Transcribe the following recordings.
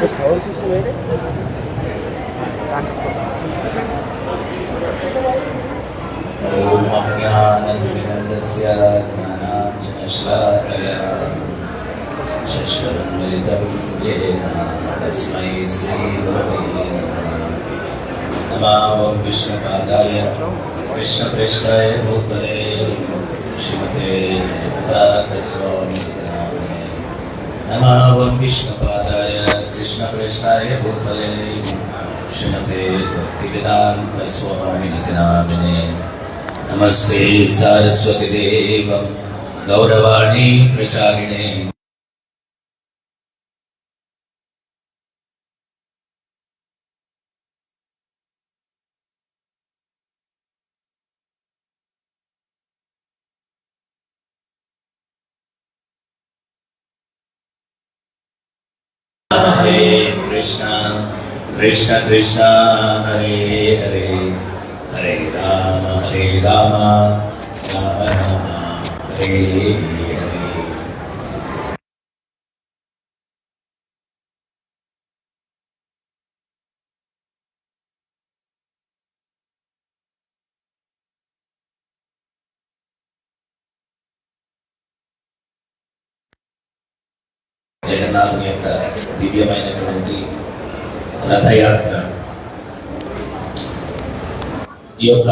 ఓం అజ్ఞానతిమిరస్య జ్ఞానాంజనశ్లాకయా చక్షురున్మిలితం యేన తస్మై శ్రీగురవే నమః. ఓం విష్ణుపాదాయ కృష్ణప్రేష్ఠాయ భూతలే శ్రీమతే జగన్నాథస్వామినే నమః. ఓం విష్ణుపాదాయ కృష్ణప్రేష్ఠాయ భూతలే శ్రీమతే భక్తివేదాంతస్వామినితి నామినే నమస్తే సారస్వతి దేవం గౌరవాణి ప్రచారిణే. హరే కృష్ణ కృష్ణ కృష్ణ హరే హరే హరే రామ రామ రామ హరే హరే. జగన్నాథుని యొక్క దివ్యమైనటువంటి రథయాత్ర ఈ యొక్క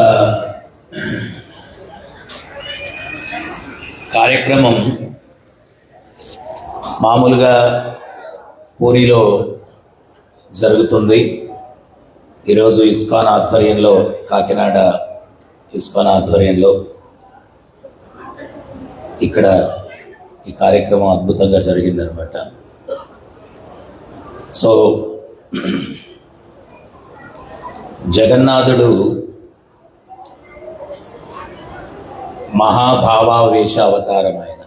కార్యక్రమం మామూలుగా పూరిలో జరుగుతుంది. ఈరోజు ఇస్కాన్ ఆధ్వర్యంలో, కాకినాడ ఇస్కాన్ ఆధ్వర్యంలో ఇక్కడ ఈ కార్యక్రమం అద్భుతంగా జరిగిందనమాట. సో జగన్నాథుడు మహాభావావేశ అవతారం ఆయన.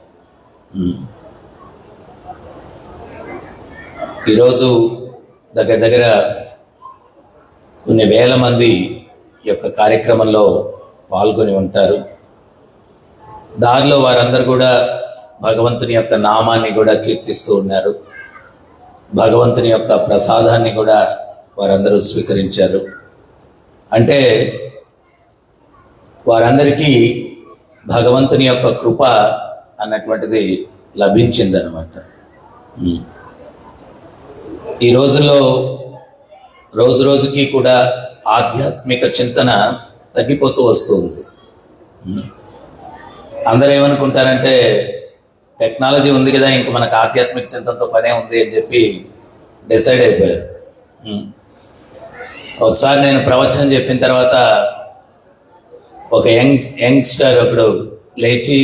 ఈరోజు దగ్గర దగ్గర కొన్ని వేల మంది ఈ యొక్క కార్యక్రమంలో పాల్గొని ఉంటారు. దానిలో వారందరూ కూడా భగవంతుని యొక్క నామాన్ని కూడా కీర్తిస్తూ ఉన్నారు. భగవంతుని యొక్క ప్రసాదాన్ని కూడా వారందరూ స్వీకరించారు. అంటే వారందరికీ భగవంతుని యొక్క కృప అన్నటువంటిది లభించిందనమాట. ఈ రోజుల్లో రోజు రోజుకి కూడా ఆధ్యాత్మిక చింతన తగ్గిపోతూ వస్తుంది. అందరూ ఏమనుకుంటారంటే టెక్నాలజీ ఉంది కదా, ఇంక మనకు ఆధ్యాత్మిక చింతనతో పనే ఉంది అని చెప్పి డిసైడ్ అయిపోయారు. ఒకసారి నేను ప్రవచనం చెప్పిన తర్వాత ఒక యంగ్స్టర్ ఒకడు లేచి,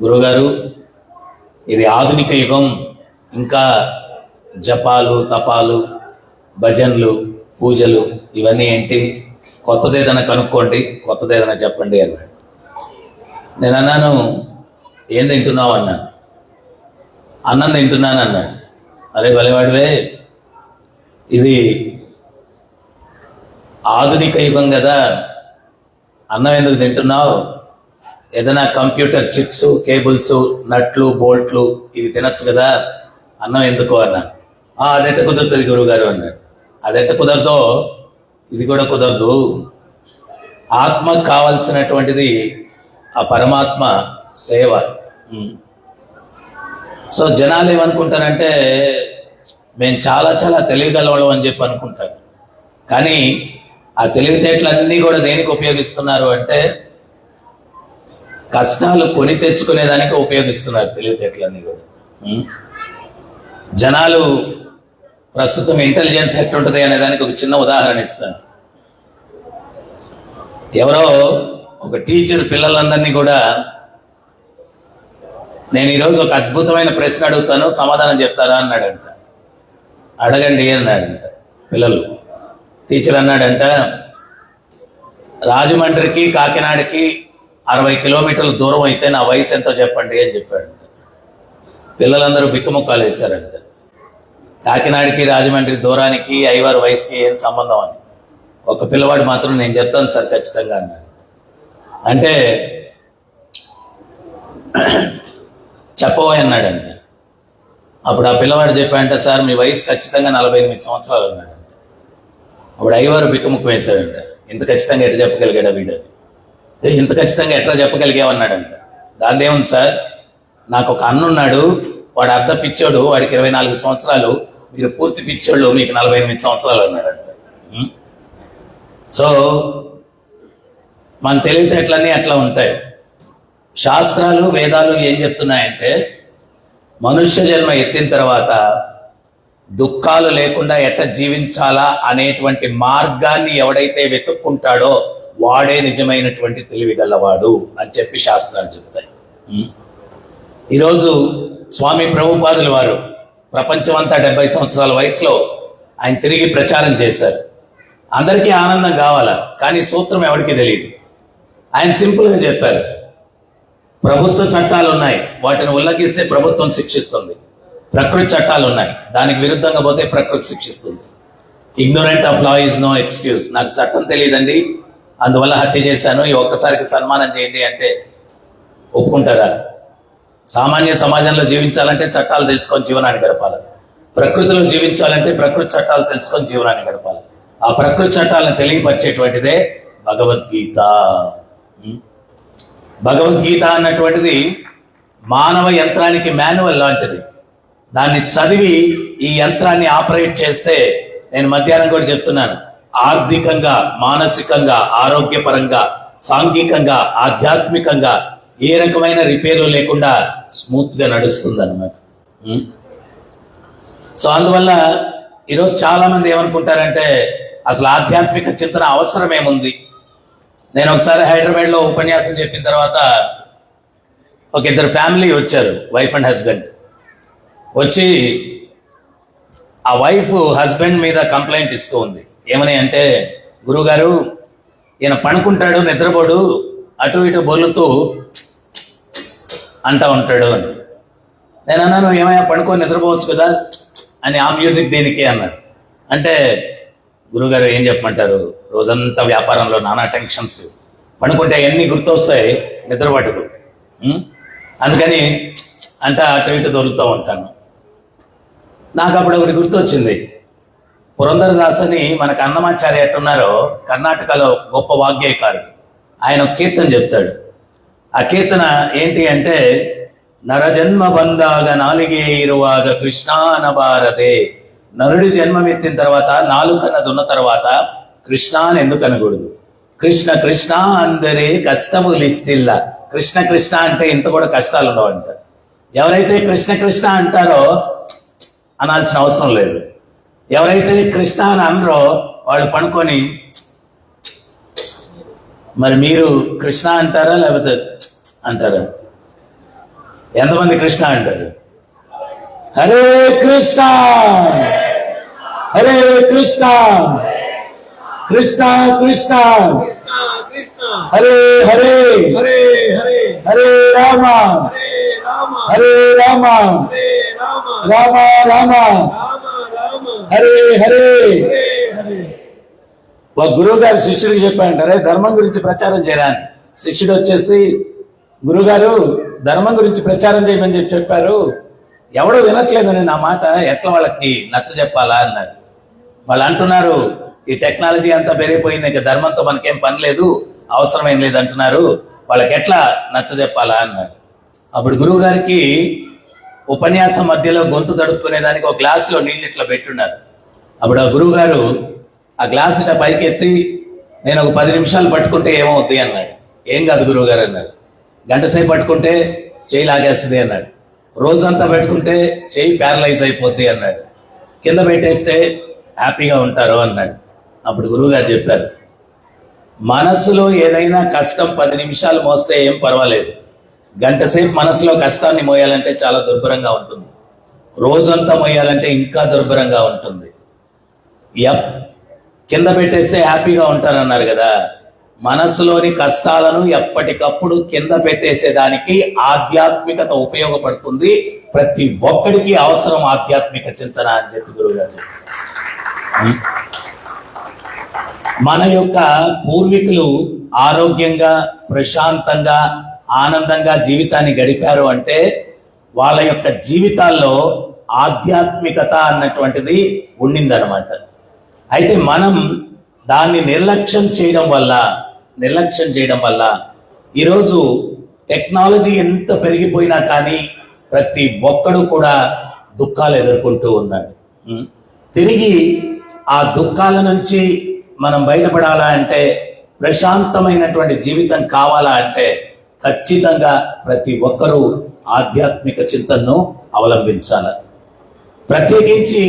గురుగారు ఇది ఆధునిక యుగం, ఇంకా జపాలు తపాలు భజన్లు పూజలు ఇవన్నీ ఏంటి, కొత్తదేదైనా కనుక్కోండి, కొత్తదేదైనా చెప్పండి అన్నాడు. నేను అన్నాను, ఏం తింటున్నావు అన్నాను. అన్నం తింటున్నాను అన్నాడు. అరే భలేవాడివే, ఇది ఆధునిక యుగం కదా, అన్నం ఎందుకు తింటున్నావు, ఏదైనా కంప్యూటర్ చిప్స్ కేబుల్స్ నట్లు బోల్ట్లు ఇవి తినచ్చు కదా, అన్నం ఎందుకు అన్నాను. అదెట్ట కుదురుతుంది గురువుగారు అన్నాడు. అదెట్ట కుదరదో ఇది కూడా కుదరదు. ఆత్మకు కావాల్సినటువంటిది ఆ పరమాత్మ సేవ. సో జనాలు ఏమనుకుంటారంటే మేము చాలా చాలా తెలివిగలవాళ్ళం అని చెప్పి అనుకుంటారు. కానీ ఆ తెలివితేటలన్నీ కూడా దేనికి ఉపయోగిస్తున్నారు అంటే కష్టాలు కొని తెచ్చుకునేదానికి ఉపయోగిస్తున్నారు తెలివితేటలన్నీ కూడా. జనాలు ప్రస్తుతం ఇంటెలిజెన్స్ ఎట్టుంటుంది అనే దానికి ఒక చిన్న ఉదాహరణ ఇస్తాను. ఎవరో ఒక టీచర్ పిల్లలందరినీ కూడా, నేను ఈరోజు ఒక అద్భుతమైన ప్రశ్న అడుగుతాను, సమాధానం చెప్తారా అన్నాడంట. అడగండి అన్నాడంట పిల్లలు. టీచర్ అన్నాడంట, రాజమండ్రికి కాకినాడకి 60 కిలోమీటర్ల దూరం అయితే నా వయసు ఎంతో చెప్పండి అని చెప్పాడంట. పిల్లలందరూ బిక్కుముక్కాలు వేశారంట. కాకినాడకి రాజమండ్రి దూరానికి అయ్యవారి వయసుకి ఏం సంబంధం అని. ఒక పిల్లవాడు మాత్రం నేను చెప్తాను సార్ ఖచ్చితంగా అన్నాడు. అంటే చెప్పబోయి అన్నాడంట. అప్పుడు ఆ పిల్లవాడు చెప్పాడంట, సార్ మీ వయసు ఖచ్చితంగా 48 సంవత్సరాలు అన్నాడంట. అప్పుడు అయ్యవారు బిక్కుముక్కు వేశాడంట, ఇంత ఖచ్చితంగా ఎట్లా చెప్పగలిగాడా వీడని. ఇంత ఖచ్చితంగా ఎట్లా చెప్పగలిగామన్నాడంట. దాని ఏముంది సార్, నాకు ఒక అన్నున్నాడు, వాడు అర్ధ పిచ్చోడు, వాడికి 24 సంవత్సరాలు, మీరు పూర్తి పిచ్చోళ్ళు, మీకు 48 సంవత్సరాలు అన్నాడంట. సో మన తెలివితేటలన్నీ అట్లా ఉంటాయి. శాస్త్రాలు వేదాలు ఏం చెప్తున్నాయంటే, మనుష్య జన్మ ఎత్తిన తర్వాత దుఃఖాలు లేకుండా ఎట్లా జీవించాలా అనేటువంటి మార్గాన్ని ఎవడైతే వెతుక్కుంటాడో వాడే నిజమైనటువంటి తెలివి గలవాడు అని చెప్పి శాస్త్రాలు చెప్తాయి. ఈరోజు స్వామి ప్రభుపాదుల వారు ప్రపంచమంతా 70 సంవత్సరాల వయసులో ఆయన తిరిగి ప్రచారం చేశారు. అందరికీ ఆనందం కావాలా, కానీ సూత్రం ఎవరికి తెలియదు. ఆయన సింపుల్గా చెప్పారు, ప్రభుత్వ చట్టాలు ఉన్నాయి, వాటిని ఉల్లంఘిస్తే ప్రభుత్వం శిక్షిస్తుంది. ప్రకృతి చట్టాలు ఉన్నాయి, దానికి విరుద్ధంగా పోతే ప్రకృతి శిక్షిస్తుంది. Ignorant of law is no excuse. నాకు చట్టం తెలియదండి, అందువల్ల హత్య చేశాను, ఈ ఒక్కసారికి సన్మానం చేయండి అంటే ఒప్పుకుంటారా? సామాన్య సమాజంలో జీవించాలంటే చట్టాలు తెలుసుకొని జీవనాన్ని గడపాలి. ప్రకృతిలో జీవించాలంటే ప్రకృతి చట్టాలు తెలుసుకొని జీవనాన్ని గడపాలి. ఆ ప్రకృతి చట్టాలను తెలియపరిచేటువంటిదే భగవద్గీత. భగవద్గీత అన్నటువంటిది మానవ యంత్రానికి మాన్యువల్ లాంటిది. దాన్ని చదివి ఈ యంత్రాన్ని ఆపరేట్ చేస్తే, నేను మధ్యాహ్నం కూడా చెప్తున్నాను, ఆర్థికంగా, మానసికంగా, ఆరోగ్యపరంగా, సాంఘికంగా, ఆధ్యాత్మికంగా ఏ రకమైన రిపేర్లు లేకుండా స్మూత్ గా నడుస్తుంది అన్నమాట. సో అందువల్ల ఈరోజు చాలా మంది ఏమనుకుంటారంటే, అసలు ఆధ్యాత్మిక చింతన అవసరం ఏముంది. నేను ఒకసారి హైదరాబాద్లో ఉపన్యాసం చెప్పిన తర్వాత ఒక ఇద్దరు ఫ్యామిలీ వచ్చారు, వైఫ్ అండ్ హస్బెండ్. వచ్చి ఆ వైఫ్ హస్బెండ్ మీద కంప్లైంట్ ఇస్తూ ఉంది. ఏమని అంటే, గురువుగారు ఈయన పడుకుంటాడు, నిద్రపోడు, అటు ఇటు బొల్లుతూ అంటా ఉంటాడు అని. నేను అన్నాను, ఏమయ్యా పడుకొని నిద్రపోవచ్చు కదా అని, ఆ మ్యూజిక్ దేనికి అన్నాడు. అంటే, గురువుగారు ఏం చెప్పమంటారు, రోజంతా వ్యాపారంలో నానా టెన్షన్స్, పడుకుంటే ఎన్ని గుర్తొస్తాయి, నిద్ర పట్టదు, అందుకని అంటే అటు ఇటు దొరుకుతూ ఉంటాను. నాకు అప్పుడు ఒకటి గుర్తొచ్చింది. పురంధరదాస్ అని మనకు అన్నమాచార్య ఎట్టున్నారో, కర్ణాటకలో గొప్ప వాగ్గేయకారుడు, ఆయన ఒక కీర్తన చెప్తాడు. ఆ కీర్తన ఏంటి అంటే, నరజన్మ బందాగ నాలుగే ఇరువాగ కృష్ణానబారదే. నరుడి జన్మమెత్తిన తర్వాత, నాలుకన్న దున్న తర్వాత కృష్ణ అని ఎందుకు అనకూడదు? కృష్ణ కృష్ణ అందరే కష్టము లిస్టిల్ల. కృష్ణ కృష్ణ అంటే ఇంత కూడా కష్టాలు ఉండవంట. ఎవరైతే కృష్ణ కృష్ణ అంటారో అనాల్సిన అవసరం లేదు. ఎవరైతే కృష్ణ అని అనరో వాళ్ళు పనుకొని, మరి మీరు కృష్ణ అంటారా లేకపోతే అంటారా? ఎంతమంది కృష్ణ అంటారు? హరే కృష్ణ హరే కృష్ణ కృష్ణ కృష్ణ హరే హరే హరే హరే హరే రామ హరే రామ రామ రామ హరే హరే. ఒక గురువు గారు శిష్యుడికి చెప్పారంటారే, ధర్మం గురించి ప్రచారం చేయడానికి. శిష్యుడు వచ్చేసి, గురుగారు ధర్మం గురించి ప్రచారం చేయమని చెప్పారు, ఎవడో వినట్లేదని నా మాట, ఎట్లా వాళ్ళకి నచ్చ చెప్పాలా అన్నాడు. వాళ్ళు అంటున్నారు, ఈ టెక్నాలజీ అంతా పెరిగిపోయింది, ఇంకా ధర్మంతో మనకేం పని లేదు, అవసరమేం లేదు అంటున్నారు, వాళ్ళకి ఎట్లా నచ్చ చెప్పాలా అన్నాడు. అప్పుడు గురువు గారికి ఉపన్యాసం మధ్యలో గొంతు తడుపుకునేదానికి ఒక గ్లాసులో నీళ్ళు ఇట్లా పెట్టున్నారు. అప్పుడు ఆ గురువు గారు ఆ గ్లాస్ ఇట్లా పైకి ఎత్తి, నేను ఒక 10 నిమిషాలు పట్టుకుంటే ఏమవుద్ది అన్నాడు. ఏం కాదు గురువు గారు అన్నాడు. గంట సేపు పట్టుకుంటే చేయి లాగేస్తుంది అన్నాడు. రోజంతా పెట్టుకుంటే చేయి ప్యారలైజ్ అయిపోద్ది అన్నాడు. కింద పెట్టేస్తే హ్యాపీగా ఉంటారు అన్నాడు. అప్పుడు గురువుగారు చెప్పారు, మనసులో ఏదైనా కష్టం 10 నిమిషాలు మోస్తే ఏం పర్వాలేదు, గంట సేపు మనసులో కష్టాన్ని మోయాలంటే చాలా దుర్భరంగా ఉంటుంది, రోజంతా మోయాలంటే ఇంకా దుర్భరంగా ఉంటుంది. కింద పెట్టేస్తే హ్యాపీగా ఉంటారన్నారు కదా, మనసులోని కష్టాలను ఎప్పటికప్పుడు కింద పెట్టేసేదానికి ఆధ్యాత్మికత ఉపయోగపడుతుంది. ప్రతి ఒక్కడికి అవసరం ఆధ్యాత్మిక చింతన అని చెప్పి గురువుగారు చెప్పారు. మన యొక్క పూర్వీకులు ఆరోగ్యంగా, ప్రశాంతంగా, ఆనందంగా జీవితాన్ని గడిపారు అంటే వాళ్ళ యొక్క జీవితాల్లో ఆధ్యాత్మికత అన్నటువంటిది ఉండిందనమాట. అయితే మనం దాన్ని నిర్లక్ష్యం చేయడం వల్ల ఈరోజు టెక్నాలజీ ఎంత పెరిగిపోయినా కానీ ప్రతి ఒక్కడు కూడా దుఃఖాలు ఎదుర్కొంటూ ఉన్నాడు. తిరిగి ఆ దుఃఖాల నుంచి మనం బయటపడాలా అంటే, ప్రశాంతమైనటువంటి జీవితం కావాలా అంటే ఖచ్చితంగా ప్రతి ఒక్కరూ ఆధ్యాత్మిక చింతనను అవలంబించాలి. ప్రత్యేకించి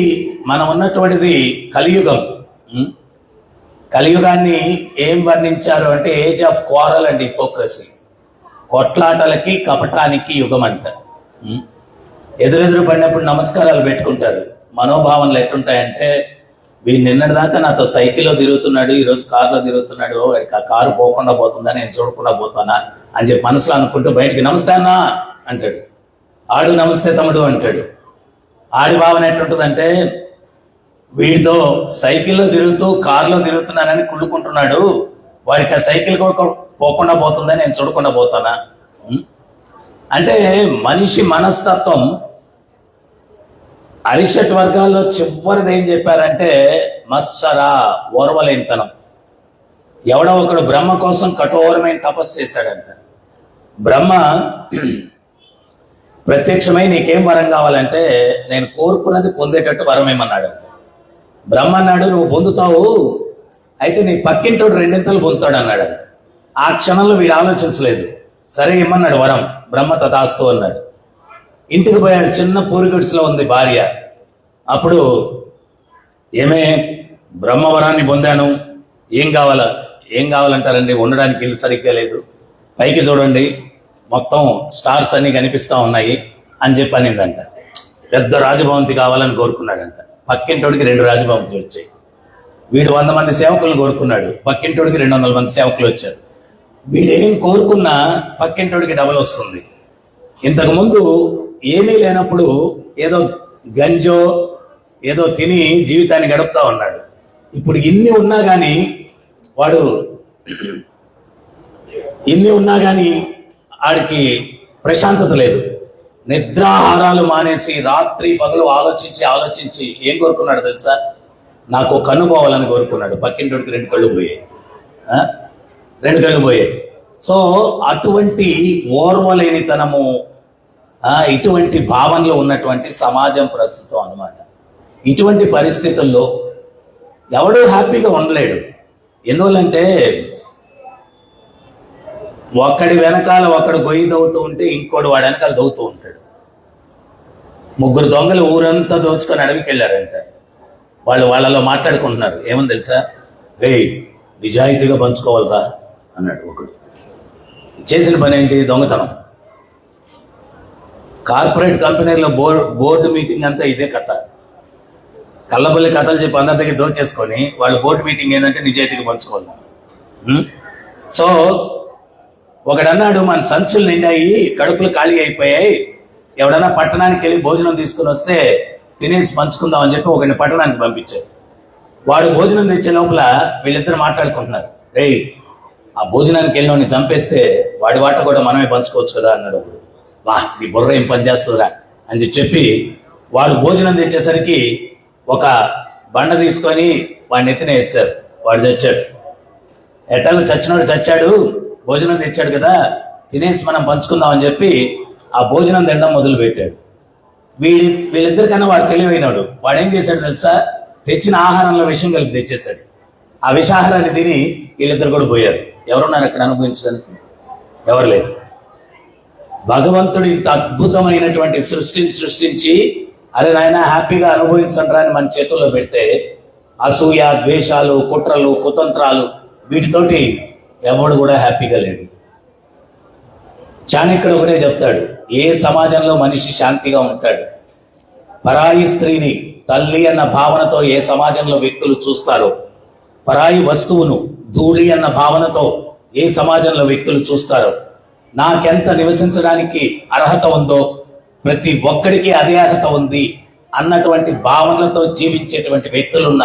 మనం ఉన్నటువంటిది కలియుగం. కలియుగాన్ని ఏం వర్ణించారు అంటే age of quarrel and hypocrisy, కొట్లాటలకి కపటానికి యుగం అంట. ఎదురెదురు పడినప్పుడు నమస్కారాలు పెట్టుకుంటారు. మనోభావనలు ఎట్టుంటాయంటే, వీడు నిన్నటిదాకా నాతో సైకిల్లో తిరుగుతున్నాడు, ఈరోజు కారులో తిరుగుతున్నాడు, వాడికి ఆ కారు పోకుండా పోతుందా, నేను చూడకుండా పోతానా అని చెప్పి మనసులో అనుకుంటూ బయటికి నమస్తే అన్నా అంటాడు, ఆడు నమస్తే తమ్ముడు అంటాడు. ఆడి భావన ఎట్టుంటుందంటే, వీడితో సైకిల్లో తిరుగుతూ కారులో తిరుగుతున్నానని కుళ్ళుకుంటున్నాడు, వాడికి ఆ సైకిల్ కూడా పోకుండా పోతుందా, నేను చూడకుండా పోతానా. అంటే మనిషి మనస్తత్వం అరిషట్ వర్గాల్లో చివరిది ఏం చెప్పారంటే మత్సరా, ఓర్వలేనితనం. ఎవడో ఒకడు బ్రహ్మ కోసం కఠోరమైన తపస్సు చేశాడంట. బ్రహ్మ ప్రత్యక్షమై నీకేం వరం కావాలంటే, నేను కోరుకున్నది పొందేటట్టు వరం ఏమన్నాడు. బ్రహ్మ అన్నాడు, నువ్వు పొందుతావు, అయితే నీ పక్కింటోడు రెండింతలు పొందుతాడు అన్నాడు. ఆ క్షణంలో వీడు ఆలోచించలేదు, సరే ఇమ్మన్నాడు వరం. బ్రహ్మ తథాస్తు అన్నాడు. ఇంటికి పోయాడు. చిన్న పూరిగుడిసెలో ఉంది భార్య. అప్పుడు ఏమే, బ్రహ్మవరాన్ని పొందాను, ఏం కావాలంటారండి, ఉండడానికి ఇల్లు సరిగ్గా లేదు, పైకి చూడండి మొత్తం స్టార్స్ అన్ని కనిపిస్తా ఉన్నాయి అని చెప్పి అనిందంట. పెద్ద రాజభవంతి కావాలని కోరుకున్నాడంట. పక్కింటోడికి 2 రాజభవంతులు వచ్చాయి. వీడు 100 మంది సేవకులను కోరుకున్నాడు, పక్కింటోడికి 200 మంది సేవకులు వచ్చారు. వీడేం కోరుకున్నా పక్కింటోడికి డబల్ వస్తుంది. ఇంతకుముందు ఏమీ లేనప్పుడు ఏదో గంజో ఏదో తిని జీవితాన్ని గడుపుతా ఉన్నాడు. ఇప్పుడు ఇన్ని ఉన్నా కానీ ఆడికి ప్రశాంతత లేదు. నిద్రాహారాలు మానేసి రాత్రి పగలు ఆలోచించి ఏం కోరుకున్నాడు తెలుసా? నాకు కన్ను పోవాలని కోరుకున్నాడు. పక్కింటోడికి 2 కళ్ళు పోయాయి. సో అటువంటి ఓర్వలేనితనము, ఇటువంటి భావనలో ఉన్నటువంటి సమాజం ప్రస్తుతం అన్నమాట. ఇటువంటి పరిస్థితుల్లో ఎవడూ హ్యాపీగా ఉండలేడు. ఎందువల్లంటే, ఒకడి వెనకాల ఒకడు గొయ్యి దవ్వుతూ ఉంటే ఇంకోటి వాడి వెనకాల దవ్వుతూ ఉంటాడు. 3 దొంగలు ఊరంతా దోచుకొని అడవికి వెళ్ళారంట. వాళ్ళలో మాట్లాడుకుంటున్నారు. ఏమని తెలుసా? నిజాయితీగా పంచుకోవాలరా అన్నాడు ఒకడు. చేసిన పని ఏంటి? దొంగతనం. కార్పొరేట్ కంపెనీలో బోర్డు మీటింగ్ అంతా ఇదే కథ. కళ్ళబల్లి కథలు చెప్పి అందరి దగ్గర దోచేసుకొని వాళ్ళు బోర్డు మీటింగ్ ఏంటంటే నిజాయితీగా పంచుకోవాలి. సో ఒకడన్నాడు, మన సంచులు నిండాయి, కడుపులు ఖాళీ అయిపోయాయి, ఎవడన్నా పట్టణానికి వెళ్ళి భోజనం తీసుకుని వస్తే తినేసి పంచుకుందాం అని చెప్పి ఒకరిని పట్టణానికి పంపించారు. వాడు భోజనం తెచ్చే లోపల వీళ్ళిద్దరు మాట్లాడుకుంటున్నారు. ఆ భోజనానికి వెళ్ళినోడిని చంపేస్తే వాడి వాట కూడా మనమే పంచుకోవచ్చు కదా అన్నాడు ఒకడు. నీ బుర్ర ఏం పని చేస్తుందిరా అని చెప్పి వాడు భోజనం తెచ్చేసరికి ఒక బండ తీసుకొని వాడిని ఎత్తిన వేశారు. వాడు చచ్చాడు. ఎట్టాలు చచ్చినోడు చచ్చాడు, భోజనం తెచ్చాడు కదా, తినేసి మనం పంచుకుందాం అని చెప్పి ఆ భోజనం తినడం మొదలు పెట్టాడు. వీళ్ళిద్దరికన్నా వాడు తెలివైనాడు. వాడు ఏం చేశాడు తెలుసా? తెచ్చిన ఆహారంలో విషం కలిపి తెచ్చేశాడు. ఆ విషాహారాన్ని తిని వీళ్ళిద్దరు కూడా పోయారు. ఎవరున్నారు అక్కడ అనుభవించడానికి? ఎవరు లేరు. భగవంతుడు ఇంత అద్భుతమైనటువంటి సృష్టించి అరే నాయన హ్యాపీగా అనుభవించండి అని మన చేతుల్లో పెడితే అసూయ, ద్వేషాలు, కుట్రలు, కుతంత్రాలు వీటితోటి ఎవడు కూడా హ్యాపీగా లేడు. చాణక్యుడు ఒకటే చెప్తాడు, ఏ సమాజంలో మనిషి శాంతిగా ఉంటాడు, పరాయి స్త్రీని తల్లి అన్న భావనతో ఏ సమాజంలో వ్యక్తులు చూస్తారో, పరాయి వస్తువును ధూళి అన్న భావనతో ఏ సమాజంలో వ్యక్తులు చూస్తారో, నాకెంత నివసించడానికి అర్హత ఉందో ప్రతి ఒక్కడికి అదే అర్హత ఉంది అన్నటువంటి భావనలతో జీవించేటువంటి వ్యక్తులున్న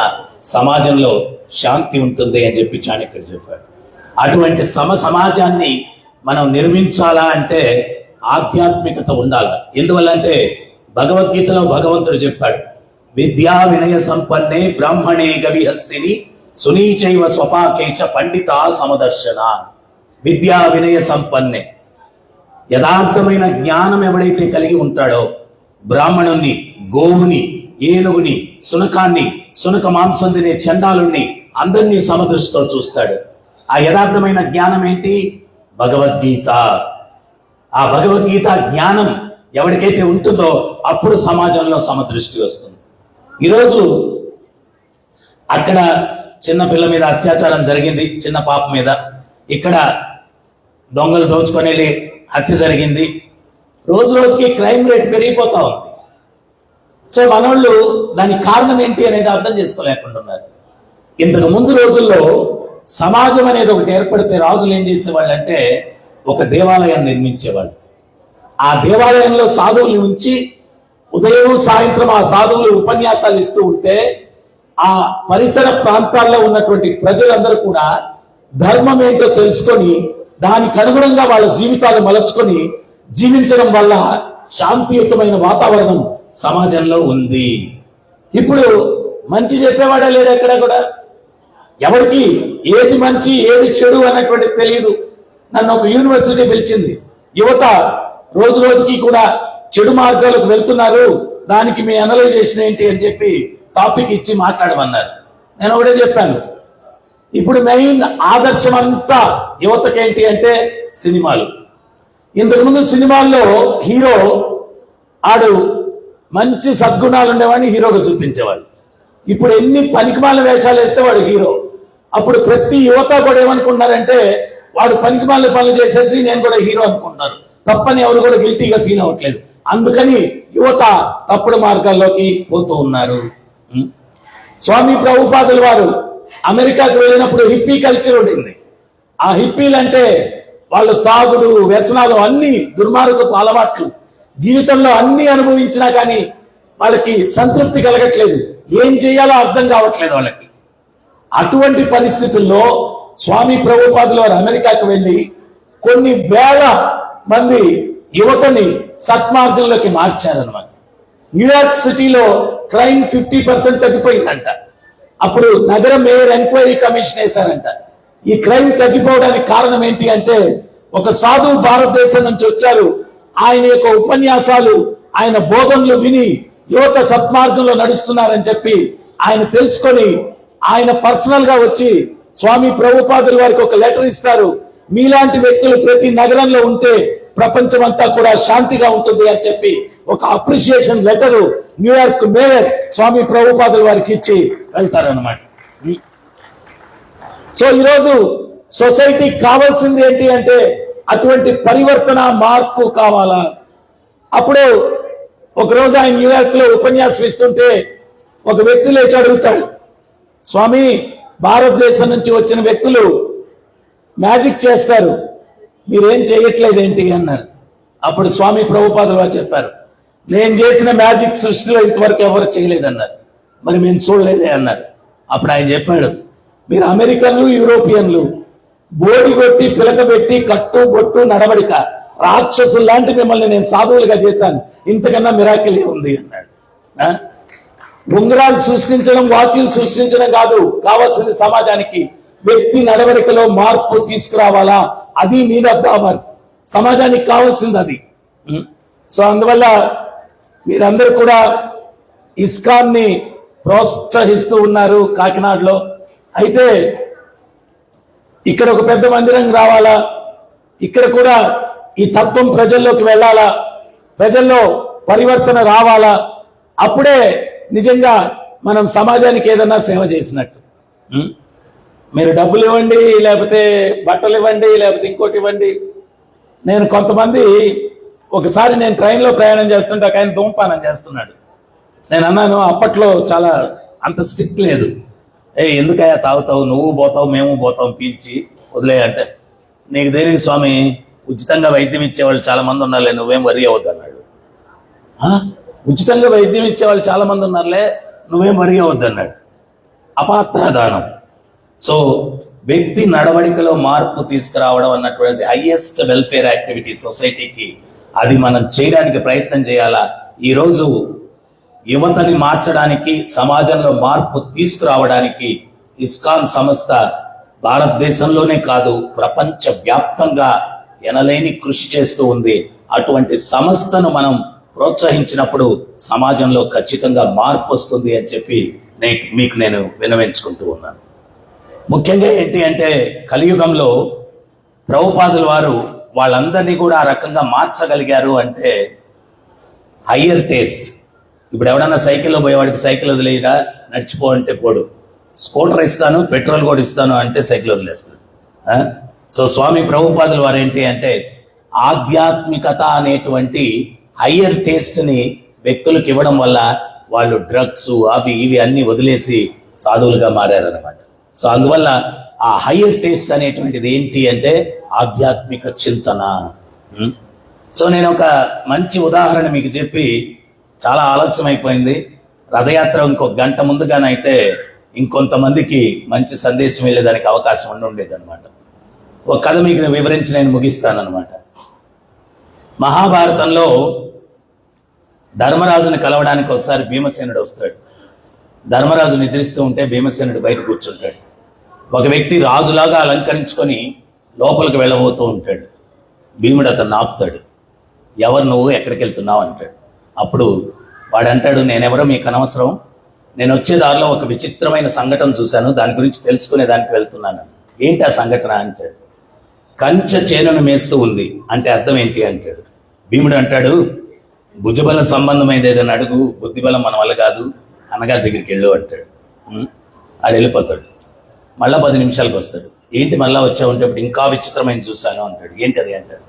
సమాజంలో శాంతి ఉంటుంది అని చెప్పి చాణక్యుడు చెప్పాడు. అటువంటి సమాజాన్ని మనం నిర్మించాలా అంటే ఆధ్యాత్మికత ఉండాలి. ఎందువల్లంటే భగవద్గీతలో భగవంతుడు చెప్పాడు, విద్యా వినయ సంపన్నే బ్రాహ్మణే గవిహస్తిని సునీచైవ స్వపాకేచ పండిత సమదర్శన. విద్యా వినయ సంపన్నే, యథార్థమైన జ్ఞానం ఎవడైతే కలిగి ఉంటాడో బ్రాహ్మణుణ్ణి, గోవుని, ఏనుగుని, శునకాన్ని, శునక మాంసం తినే చండాలుణ్ణి అందరినీ సమదృష్టితో చూస్తాడు. ఆ యథార్థమైన జ్ఞానం ఏంటి? భగవద్గీత. ఆ భగవద్గీత జ్ఞానం ఎవరికైతే ఉంటుందో అప్పుడు సమాజంలో సమదృష్టి వస్తుంది. ఈరోజు అక్కడ చిన్న పిల్ల మీద అత్యాచారం జరిగింది, చిన్న పాప మీద. ఇక్కడ దొంగలు దోచుకొని వెళ్ళి హత్య జరిగింది. రోజు రోజుకి క్రైమ్ రేట్ పెరిగిపోతా ఉంది. సో మనోళ్ళు దానికి కారణం ఏంటి అనేది అర్థం చేసుకోలేకుంటున్నారు. ఇంతకు ముందు రోజుల్లో సమాజం అనేది ఒకటి ఏర్పడితే రాజులు ఏం చేసేవాళ్ళు అంటే ఒక దేవాలయాన్ని నిర్మించేవాళ్ళు. ఆ దేవాలయంలో సాధువులు ఉంచి ఉదయం సాయంత్రం ఆ సాధువులు ఉపన్యాసాలు ఇస్తూ ఉంటే ఆ పరిసర ప్రాంతాల్లో ఉన్నటువంటి ప్రజలందరూ కూడా ధర్మం ఏంటో తెలుసుకొని దానికి అనుగుణంగా వాళ్ళ జీవితాలు మలచుకొని జీవించడం వల్ల శాంతియుతమైన వాతావరణం సమాజంలో ఉంది. ఇప్పుడు మంచి చెప్పేవాడే లేడు ఎక్కడ కూడా. ఎవరికి ఏది మంచి ఏది చెడు అన్నటువంటి తెలియదు. నన్ను ఒక యూనివర్సిటీ పిలిచింది, యువత రోజు రోజుకి కూడా చెడు మార్గాలకు వెళ్తున్నారు, దానికి మీ అనలైజేషన్ ఏంటి అని చెప్పి టాపిక్ ఇచ్చి మాట్లాడమన్నారు. నేను ఒకటే చెప్పాను, ఇప్పుడు మెయిన్ ఆదర్శం అంతా యువతకేంటి అంటే సినిమాలు. ఇంతకుముందు సినిమాల్లో హీరో ఆడు మంచి సద్గుణాలు ఉండేవాడిని హీరోగా చూపించేవాడు. ఇప్పుడు ఎన్ని పనికిమాల వేషాలు వేస్తే వాడు హీరో. అప్పుడు ప్రతి యువత కూడా ఏమనుకుంటున్నారంటే వాడు పనికిమాల పనులు చేసేసి నేను కూడా హీరో అనుకుంటున్నారు. తప్పని ఎవరు కూడా గిల్టీగా ఫీల్ అవ్వట్లేదు. అందుకని యువత తప్పుడు మార్గాల్లోకి పోతూ ఉన్నారు. స్వామి ప్రభుపాదుల వారు అమెరికాకు వెళ్ళినప్పుడు హిప్పీ కల్చర్ ఉండింది. ఆ హిప్పీలు అంటే వాళ్ళు తాగుడు, వ్యసనాలు, అన్ని దుర్మార్గపు అలవాట్లు, జీవితంలో అన్ని అనుభవించినా కానీ వాళ్ళకి సంతృప్తి కలగట్లేదు, ఏం చేయాలో అర్థం కావట్లేదు వాళ్ళకి. అటువంటి పరిస్థితుల్లో స్వామి ప్రభుపాదుల వారు అమెరికాకు వెళ్ళి కొన్ని వేల మంది యువతని సత్మార్గంలోకి మార్చారనమాట. న్యూయార్క్ సిటీలో క్రైమ్ 50% తగ్గిపోయిందంట. అప్పుడు నగర మేయర్ ఎంక్వైరీ కమిషన్ వేశారంట. ఈ క్రైమ్ తగ్గిపోవడానికి కారణం ఏంటి అంటే ఒక సాధువు భారతదేశం నుంచి వచ్చారు. ఆయన యొక్క ఉపన్యాసాలు, ఆయన బోధనలు విని యువత సత్మార్గంలో నడుస్తున్నారని చెప్పి ఆయన తెలుసుకొని ఆయన పర్సనల్ గా వచ్చి స్వామి ప్రభుపాదుల వారికి ఒక లెటర్ ఇస్తారు. మీలాంటి వ్యక్తులు ప్రతి నగరంలో ఉంటే ప్రపంచం అంతా కూడా శాంతిగా ఉంటుంది అని చెప్పి ఒక అప్రిషియేషన్ లెటర్ న్యూయార్క్ మేయర్ స్వామి ప్రభుపాదుల వారికి ఇచ్చి వెళ్తారనమాట. సో ఈరోజు సొసైటీకి కావాల్సింది ఏంటి అంటే అటువంటి పరివర్తన, మార్పు కావాలా. అప్పుడు ఒకరోజు ఆయన న్యూయార్క్ లో ఉపన్యాసం ఇస్తుంటే ఒక వ్యక్తి లేచి అడుగుతాడు, స్వామి భారతదేశం నుంచి వచ్చిన వ్యక్తులు మ్యాజిక్ చేస్తారు, మీరేం చేయట్లేదు ఏంటి అన్నారు. అప్పుడు స్వామి ప్రభుపాదులు వారు చెప్పారు, నేను చేసిన మ్యాజిక్ సృష్టిలో ఇంతవరకు ఎవరు చేయలేదన్నారు. మరి మేము చూడలేదే అన్నారు. అప్పుడు ఆయన చెప్పాడు, మీరు అమెరికన్లు, యూరోపియన్లు బోడి కొట్టి పిలకబెట్టి కట్టు బొట్టు నడవడిక రాక్షసులు లాంటి మిమ్మల్ని నేను సాధువులుగా చేశాను, ఇంతకన్నా మిరాకిల్ ఉంది అన్నాడు. ఉంగరాలు సృష్టించడం, వాచీలు సృష్టించడం కాదు కావాల్సింది, సమాజానికి వ్యక్తి నడవడికలో మార్పు తీసుకురావాలా, అది నీడ్ ఆఫ్ ద అవర్. సమాజానికి కావాల్సింది అది. సో అందువల్ల మీరందరూ కూడా ఇస్కాన్ ని ప్రోత్సహిస్తూ ఉన్నారు కాకినాడలో. అయితే ఇక్కడ ఒక పెద్ద మందిరం రావాలా, ఇక్కడ కూడా ఈ తత్వం ప్రజల్లోకి వెళ్ళాలా, ప్రజల్లో పరివర్తన రావాలా. అప్పుడే నిజంగా మనం సమాజానికి ఏదన్నా సేవ చేసినట్టు. మీరు డబ్బులు ఇవ్వండి, లేకపోతే బట్టలు ఇవ్వండి, లేకపోతే ఇంకోటి ఇవ్వండి. నేను కొంతమంది ఒకసారి నేను ట్రైన్లో ప్రయాణం చేస్తుంటే ఒక ఆయన ధూమపానం చేస్తున్నాడు. నేను అన్నాను, అప్పట్లో చాలా అంత స్ట్రిక్ట్ లేదు, ఎందుకయ్యా తాగుతావు, నువ్వు పోతావు మేము పోతాం, పీల్చి వదిలే అంటే, నీకు తెలియదు స్వామి, ఉచితంగా వైద్యం ఇచ్చేవాళ్ళు చాలా మంది ఉన్నారులే, నువ్వేం వరి అవ్వద్దు అన్నాడు. ఉచితంగా వైద్యం ఇచ్చేవాళ్ళు చాలా మంది ఉన్నారులే, నువ్వేం వరి అవ్వద్దు అన్నాడు. అపాత్ర దానం. సో వ్యక్తి నడవడికలో మార్పు తీసుకురావడం అన్నటువంటిది హైయెస్ట్ వెల్ఫేర్ యాక్టివిటీ సొసైటీకి. అది మనం చేయడానికి ప్రయత్నం చేయాలా. ఈరోజు యువతని మార్చడానికి, సమాజంలో మార్పు తీసుకురావడానికి ఇస్కాన్ సంస్థ భారతదేశంలోనే కాదు ప్రపంచ వ్యాప్తంగా ఎనలేని కృషి చేస్తూ ఉంది. అటువంటి సంస్థను మనం ప్రోత్సహించినప్పుడు సమాజంలో ఖచ్చితంగా మార్పు వస్తుంది అని చెప్పి మీకు నేను విన్నవించుకుంటూ ఉన్నాను. ముఖ్యంగా ఏంటి అంటే కలియుగంలో ప్రభుపాదుల వారు వాళ్ళందరినీ కూడా ఆ రకంగా మార్చగలిగారు అంటే హయ్యర్ టేస్ట్. ఇప్పుడు ఎవడన్నా సైకిల్లో పోయేవాడికి సైకిల్ వదిలేయరా, నడిచిపో అంటే పోడు. స్కూటర్ ఇస్తాను, పెట్రోల్ కూడా ఇస్తాను అంటే సైకిల్ వదిలేస్తాడు. సో స్వామి ప్రభుపాదుల వారు ఏంటి అంటే ఆధ్యాత్మికత అనేటువంటి హయ్యర్ టేస్ట్ని వ్యక్తులకు ఇవ్వడం వల్ల వాళ్ళు డ్రగ్స్ అవి ఇవి అన్ని వదిలేసి సాధువులుగా మారారనమాట. సో అందువల్ల ఆ హయ్యర్ టేస్ట్ అనేటువంటిది ఏంటి అంటే ఆధ్యాత్మిక చింతన. సో నేను ఒక మంచి ఉదాహరణ మీకు చెప్పి, చాలా ఆలస్యం అయిపోయింది, రథయాత్ర ఇంకొక గంట ముందుగానైతే ఇంకొంతమందికి మంచి సందేశం వెళ్ళేదానికి అవకాశం ఉండేది అనమాట. ఒక కథ మీకు వివరించి నేను ముగిస్తానమాట. మహాభారతంలో ధర్మరాజుని కలవడానికి ఒకసారి భీమసేనుడు వస్తాడు. ధర్మరాజు నిద్రిస్తూ ఉంటే భీమసేనుడు బయట కూర్చుంటాడు. ఒక వ్యక్తి రాజులాగా అలంకరించుకొని లోపలికి వెళ్ళబోతూ ఉంటాడు. భీముడు అతను ఆపుతాడు. ఎవరు నువ్వు, ఎక్కడికి వెళ్తున్నావు అంటాడు. అప్పుడు వాడు అంటాడు, నేనెవరో మీకు అనవసరం, నేను వచ్చే దారిలో ఒక విచిత్రమైన సంఘటన చూశాను, దాని గురించి తెలుసుకునే దానికి వెళ్తున్నాను. ఏంటి ఆ సంఘటన అంటాడు. కంచె చేనును మేస్తూ ఉంది అంటే అర్థం ఏంటి అంటాడు. భీముడు అంటాడు, భుజబల సంబంధమైనది ఏదైనా అడుగు, బుద్ధిబలం మన వల్ల కాదు, అన్నగారి దగ్గరికి వెళ్ళు అంటాడు. ఆడు వెళ్ళిపోతాడు. మళ్ళా 10 నిమిషాలకు వస్తాడు. ఏంటి మళ్ళా వచ్చావు అంటే ఇంకా విచిత్రమైన చూశాను అంటాడు. ఏంటి అది అంటాడు.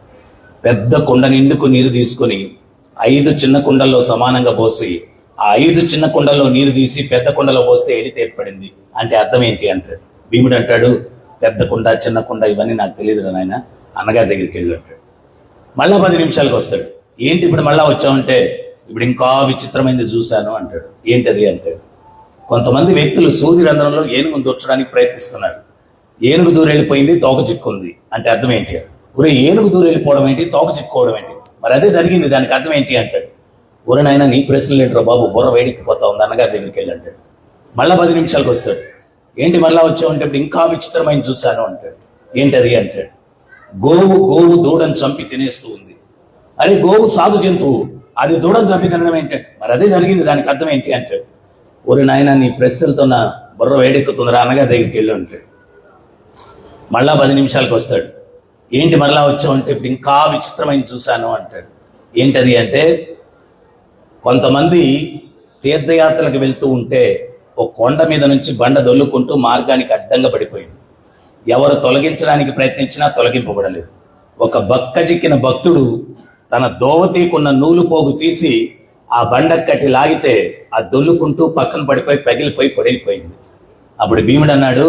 పెద్ద కుండ నిండుకు నీరు తీసుకొని 5 చిన్న కుండల్లో సమానంగా పోసి ఆ 5 చిన్న కుండల్లో నీరు తీసి పెద్ద కుండలో పోస్తే ఎడితే ఏర్పడింది అంటే అర్థం ఏంటి అంటాడు. భీముడు అంటాడు, పెద్ద కుండ చిన్న కుండ ఇవన్నీ నాకు తెలియదు నాయన, అన్నగారి దగ్గరికి వెళ్ళు అంటాడు. మళ్ళా 10 నిమిషాలకు వస్తాడు. ఏంటి ఇప్పుడు మళ్ళా వచ్చావంటే ఇప్పుడు ఇంకా విచిత్రమైనది చూశాను అంటాడు. ఏంటది అంటాడు. కొంతమంది వ్యక్తులు సూది రంధ్రంలో ఏనుగును దూర్చడానికి ప్రయత్నిస్తున్నారు. ఏనుగు దూరం వెళ్ళిపోయింది, తోక చిక్కుంది అంటే అర్థం ఏంటి. ఒరే ఏనుగు దూరం వెళ్ళిపోవడం ఏంటి, తోక చిక్కుకోవడం ఏంటి, మరి అదే జరిగింది, దానికి అర్థం ఏంటి అంటాడు. ఊరనైనా నీ ప్రశ్నలు ఏంటో బాబు, బుర్ర వేడికిపోతా ఉంది, అన్నగారి దగ్గరికి వెళ్ళి అంటాడు. మళ్ళా 10 నిమిషాలకు వస్తాడు. ఏంటి మళ్ళా వచ్చావంటే ఇంకా విచిత్రమైన చూశాను అంటాడు. ఏంటది అంటాడు. గోవు దూడని చంపి తినేస్తూ ఉంది. అరే గోవు సాధు జంతువు, అది దూడని చంపి తినడం ఏంటంటే మరి అదే జరిగింది, దానికి అర్థం ఏంటి అంటాడు. ఊరి నాయన నీ ప్రశ్నలతో నా బుర్ర వేడెక్కుతుందిరా, అన్నగారి దగ్గరికి వెళ్ళు అంటాడు. మళ్ళా 10 నిమిషాలకు వస్తాడు. ఏంటి మళ్ళా వచ్చావంటే ఇప్పుడు ఇంకా విచిత్రమైన చూశాను అంటాడు. ఏంటది అంటే కొంతమంది తీర్థయాత్రలకు వెళ్తూ ఉంటే ఒక కొండ మీద నుంచి బండ దొల్లుకుంటూ మార్గానికి అడ్డంగా పడిపోయింది. ఎవరు తొలగించడానికి ప్రయత్నించినా తొలగింపబడలేదు. ఒక బక్కజిక్కిన భక్తుడు తన దోవతీకున్న నూలు పోగు తీసి ఆ బండ కట్టి లాగితే ఆ దొల్లుకుంటూ పక్కన పడిపోయి పగిలిపోయి పొడిగిపోయింది. అప్పుడు భీముడు అన్నాడు,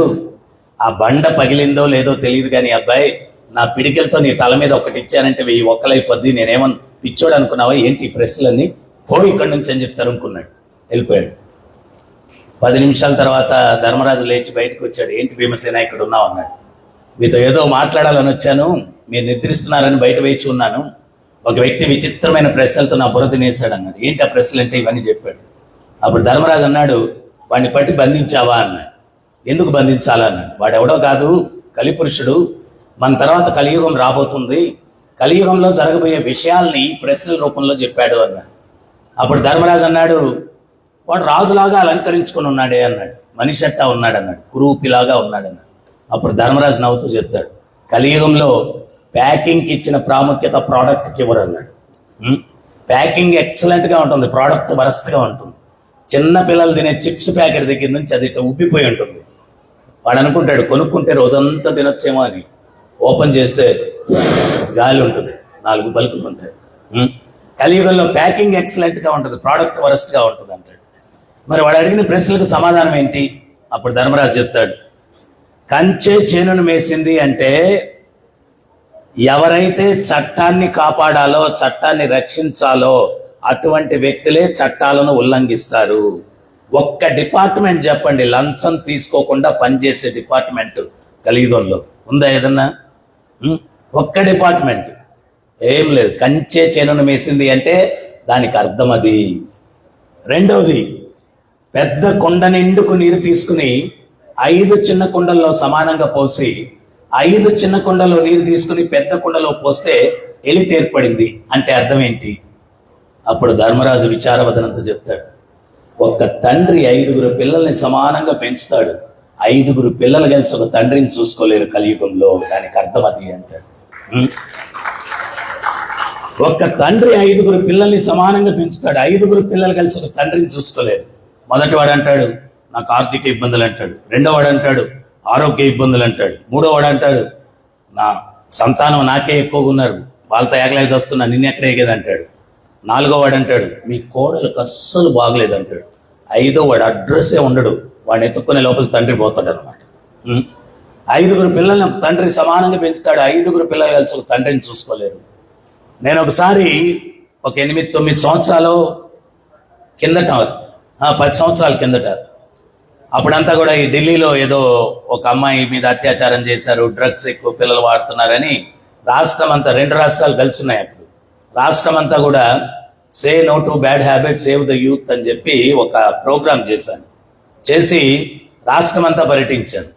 ఆ బండ పగిలిందో లేదో తెలియదు కానీ అబ్బాయి, నా పిడికెలతో నీ తల మీద ఒకటి ఇచ్చానంటే 1000 ఒక్కలైపోద్ది, నేనేమన్నా పిచ్చోడు అనుకున్నావా ఏంటి ఈ ప్రశ్నలన్నీ, పోయి ఇక్కడి నుంచి అని చెప్తారు అనుకున్నాడు. వెళ్ళిపోయాడు. 10 నిమిషాల తర్వాత ధర్మరాజు లేచి బయటకు వచ్చాడు. ఏంటి భీమసేన ఇక్కడ ఉన్నావు అన్నాడు. మీతో ఏదో మాట్లాడాలని వచ్చాను, మీరు నిద్రిస్తున్నారని బయట వేచి ఉన్నాను, ఒక వ్యక్తి విచిత్రమైన ప్రశ్నలతో నా బుర్ర తినేశాడు అన్నాడు. ఏంటి ఆ ప్రశ్నలు అంటే ఇవన్నీ చెప్పాడు. అప్పుడు ధర్మరాజు అన్నాడు, వాడిని పట్టి బంధించావా అన్నాడు. ఎందుకు బంధించాలా అన్నాడు. వాడెవడో కాదు, కలిపురుషుడు, మన తర్వాత కలియుగం రాబోతుంది, కలియుగంలో జరగబోయే విషయాల్ని ప్రశ్నల రూపంలో చెప్పాడు అన్నాడు. అప్పుడు ధర్మరాజు అన్నాడు, వాడు రాజులాగా అలంకరించుకొని ఉన్నాడే అన్నాడు. మనిషి అట్టా ఉన్నాడు అన్నాడు, కురూపిలాగా ఉన్నాడు అన్నాడు. అప్పుడు ధర్మరాజు నవ్వుతూ చెప్తాడు, కలియుగంలో ప్యాకింగ్కి ఇచ్చిన ప్రాముఖ్యత ప్రోడక్ట్కి ఇవ్వరు అన్నాడు. ప్యాకింగ్ ఎక్సలెంట్గా ఉంటుంది, ప్రోడక్ట్ వరస్ట్గా ఉంటుంది. చిన్న పిల్లలు తినే చిప్స్ ప్యాకెట్ దగ్గర నుంచి అది ఉబ్బిపోయి ఉంటుంది. వాడు అనుకుంటాడు కొనుక్కుంటే రోజంతా తినొచ్చేమో అని. ఓపెన్ చేస్తే గాలి ఉంటుంది, 4 బల్కులు ఉంటాయి. కలియుగంలో ప్యాకింగ్ ఎక్సలెంట్గా ఉంటుంది, ప్రోడక్ట్ వరస్ట్గా ఉంటుంది అంటాడు. మరి వాడు అడిగిన ప్రశ్నలకు సమాధానం ఏంటి? అప్పుడు ధర్మరాజు చెప్తాడు, కంచె చేనును మేసింది అంటే ఎవరైతే చట్టాన్ని కాపాడాలో, చట్టాన్ని రక్షించాలో అటువంటి వ్యక్తులే చట్టాలను ఉల్లంఘిస్తారు. ఒక్క డిపార్ట్మెంట్ చెప్పండి లంచం తీసుకోకుండా పనిచేసే డిపార్ట్మెంట్ కలియుగంలో ఉందా ఏదన్నా? ఒక్క డిపార్ట్మెంట్ ఏం లేదు. కంచె చేనును మేసింది అంటే దానికి అర్థం అది. రెండవది, పెద్ద కుండ నిండుకు నీరు తీసుకుని 5 చిన్న కుండల్లో సమానంగా పోసి 5 చిన్న కుండలో నీరు తీసుకుని పెద్ద కుండలో పోస్తే ఎలితి ఏర్పడింది అంటే అర్థం ఏంటి? అప్పుడు ధర్మరాజు విచారవదనంతో చెప్తాడు, ఒక్క తండ్రి 5 పిల్లల్ని సమానంగా పెంచుతాడు, 5 పిల్లలు కలిసి ఒక తండ్రిని చూసుకోలేరు కలియుగంలో, దానికి అర్థం అది అంటాడు. ఒక్క తండ్రి 5 పిల్లల్ని సమానంగా పెంచుతాడు, 5 పిల్లలు కలిసి ఒక తండ్రిని చూసుకోలేరు. మొదటివాడు అంటాడు నాకు ఆర్థిక ఇబ్బందులు అంటాడు, రెండోవాడు అంటాడు ఆరోగ్య ఇబ్బందులు అంటాడు, మూడోవాడు అంటాడు నా సంతానం నాకే ఎక్కువగా ఉన్నారు, వాళ్ళతో ఏగలేక వస్తున్నా, నిన్నెక్కడ ఎగేది అంటాడు, 4వ అంటాడు మీ కోడలకు అస్సలు బాగలేదంటాడు, 5వ అడ్రస్సే ఉండడు, వాడిని ఎత్తుక్కునే లోపల తండ్రి పోతాడు అనమాట. 5 పిల్లల్ని ఒక తండ్రి సమానంగా పెంచుతాడు, 5 పిల్లలు కలిసి ఒక తండ్రిని చూసుకోలేరు. నేను ఒకసారి ఒక 8-9 సంవత్సరాలు కిందట, 10 సంవత్సరాల కిందట, అప్పుడంతా కూడా ఈ ఢిల్లీలో ఏదో ఒక అమ్మాయి మీద అత్యాచారం చేశారు, డ్రగ్స్ ఎక్కువ పిల్లలు వాడుతున్నారని రాష్ట్రం అంతా, 2 రాష్ట్రాలు కలిసి ఉన్నాయి అప్పుడు, రాష్ట్రం అంతా కూడా say no to bad habits save the youth అని చెప్పి ఒక ప్రోగ్రాం చేశాను. చేసి రాష్ట్రం అంతా పర్యటించాను.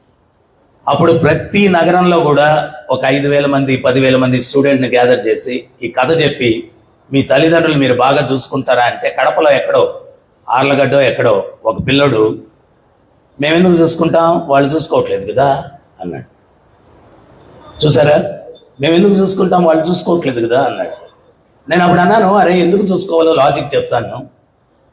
అప్పుడు ప్రతి నగరంలో కూడా ఒక 5,000 మంది 10,000 మంది స్టూడెంట్ని గ్యాదర్ చేసి ఈ కథ చెప్పి మీ తల్లిదండ్రులు మీరు బాగా చూసుకుంటారా అంటే, కడపలో ఎక్కడో ఆర్లగడ్డో ఎక్కడో ఒక పిల్లోడు మేమెందుకు చూసుకుంటాం వాళ్ళు చూసుకోవట్లేదు కదా అన్నాడు. చూసారా, మేమెందుకు చూసుకుంటాం వాళ్ళు చూసుకోవట్లేదు కదా అన్నాడు. నేను అప్పుడు అన్నాను, అరే ఎందుకు చూసుకోవాలో లాజిక్ చెప్తాను,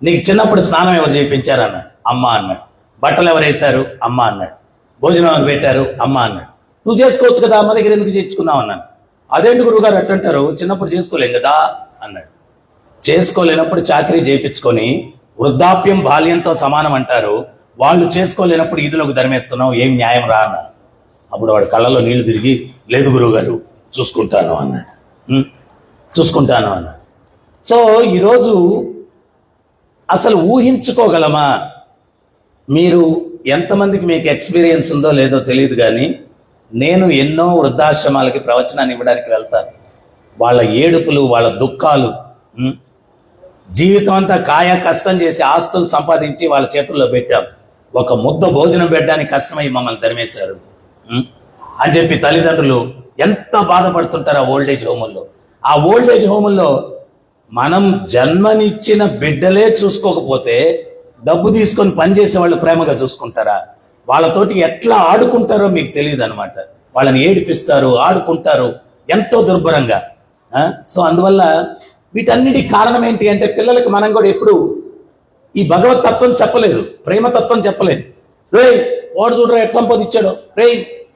నీకు చిన్నప్పుడు స్నానం ఎవరు చేయించారు అన్నాడు, అమ్మ అన్నాడు, బట్టలు ఎవరు వేశారు అమ్మ అన్నాడు, భోజనం ఎవరు పెట్టారు అమ్మ అన్నాడు, నువ్వు చేసుకోవచ్చు కదా అమ్మ దగ్గర ఎందుకు చేర్చుకున్నావు అన్నాను. అదేంటి గురువుగారు అట్టంటారు, చిన్నప్పుడు చేసుకోలేం కదా అన్నాడు. చేసుకోలేనప్పుడు చాకరీ చేయించుకొని వృద్ధాప్యం బాల్యంతో సమానం అంటారు, వాళ్ళు చేసుకోలేనప్పుడు ఈదులోకి ధర్మేస్తున్నావు, ఏం న్యాయం రా అన్నాను. అప్పుడు వాడు కళ్ళలో నీళ్లు తిరిగి లేదు గురువు గారు చూసుకుంటాను అన్నాడు. చూసుకుంటాను అన్నాడు. సో ఈరోజు అసలు ఊహించుకోగలమా? మీరు ఎంతమందికి మీకు ఎక్స్పీరియన్స్ ఉందో లేదో తెలియదు, కానీ నేను ఎన్నో వృద్ధాశ్రమాలకి ప్రవచనాన్ని ఇవ్వడానికి వెళ్తాను. వాళ్ళ ఏడుపులు, వాళ్ళ దుఃఖాలు, జీవితం అంతా కాయ కష్టం చేసి ఆస్తులు సంపాదించి వాళ్ళ చేతుల్లో పెట్టాం, ఒక ముద్ద భోజనం పెట్టడానికి కష్టమై మమ్మల్ని ధర్మేశారు అని చెప్పి తల్లిదండ్రులు ఎంత బాధపడుతుంటారు ఆ ఓల్డేజ్ హోముల్లో. ఆ ఓల్డేజ్ హోముల్లో మనం జన్మనిచ్చిన బిడ్డలే చూసుకోకపోతే డబ్బు తీసుకొని పనిచేసే వాళ్ళు ప్రేమగా చూసుకుంటారా? వాళ్ళతోటి ఎట్లా ఆడుకుంటారో మీకు తెలియదు అనమాట. వాళ్ళని ఏడిపిస్తారు, ఆడుకుంటారు ఎంతో దుర్భరంగా. సో అందువల్ల వీటన్నిటికి కారణం ఏంటి అంటే, పిల్లలకి మనం కూడా ఎప్పుడు ఈ భగవత్ తత్వం చెప్పలేదు, ప్రేమతత్వం చెప్పలేదు. రే వాడు చూడరా ఎట్ సంపాదించాడు, రే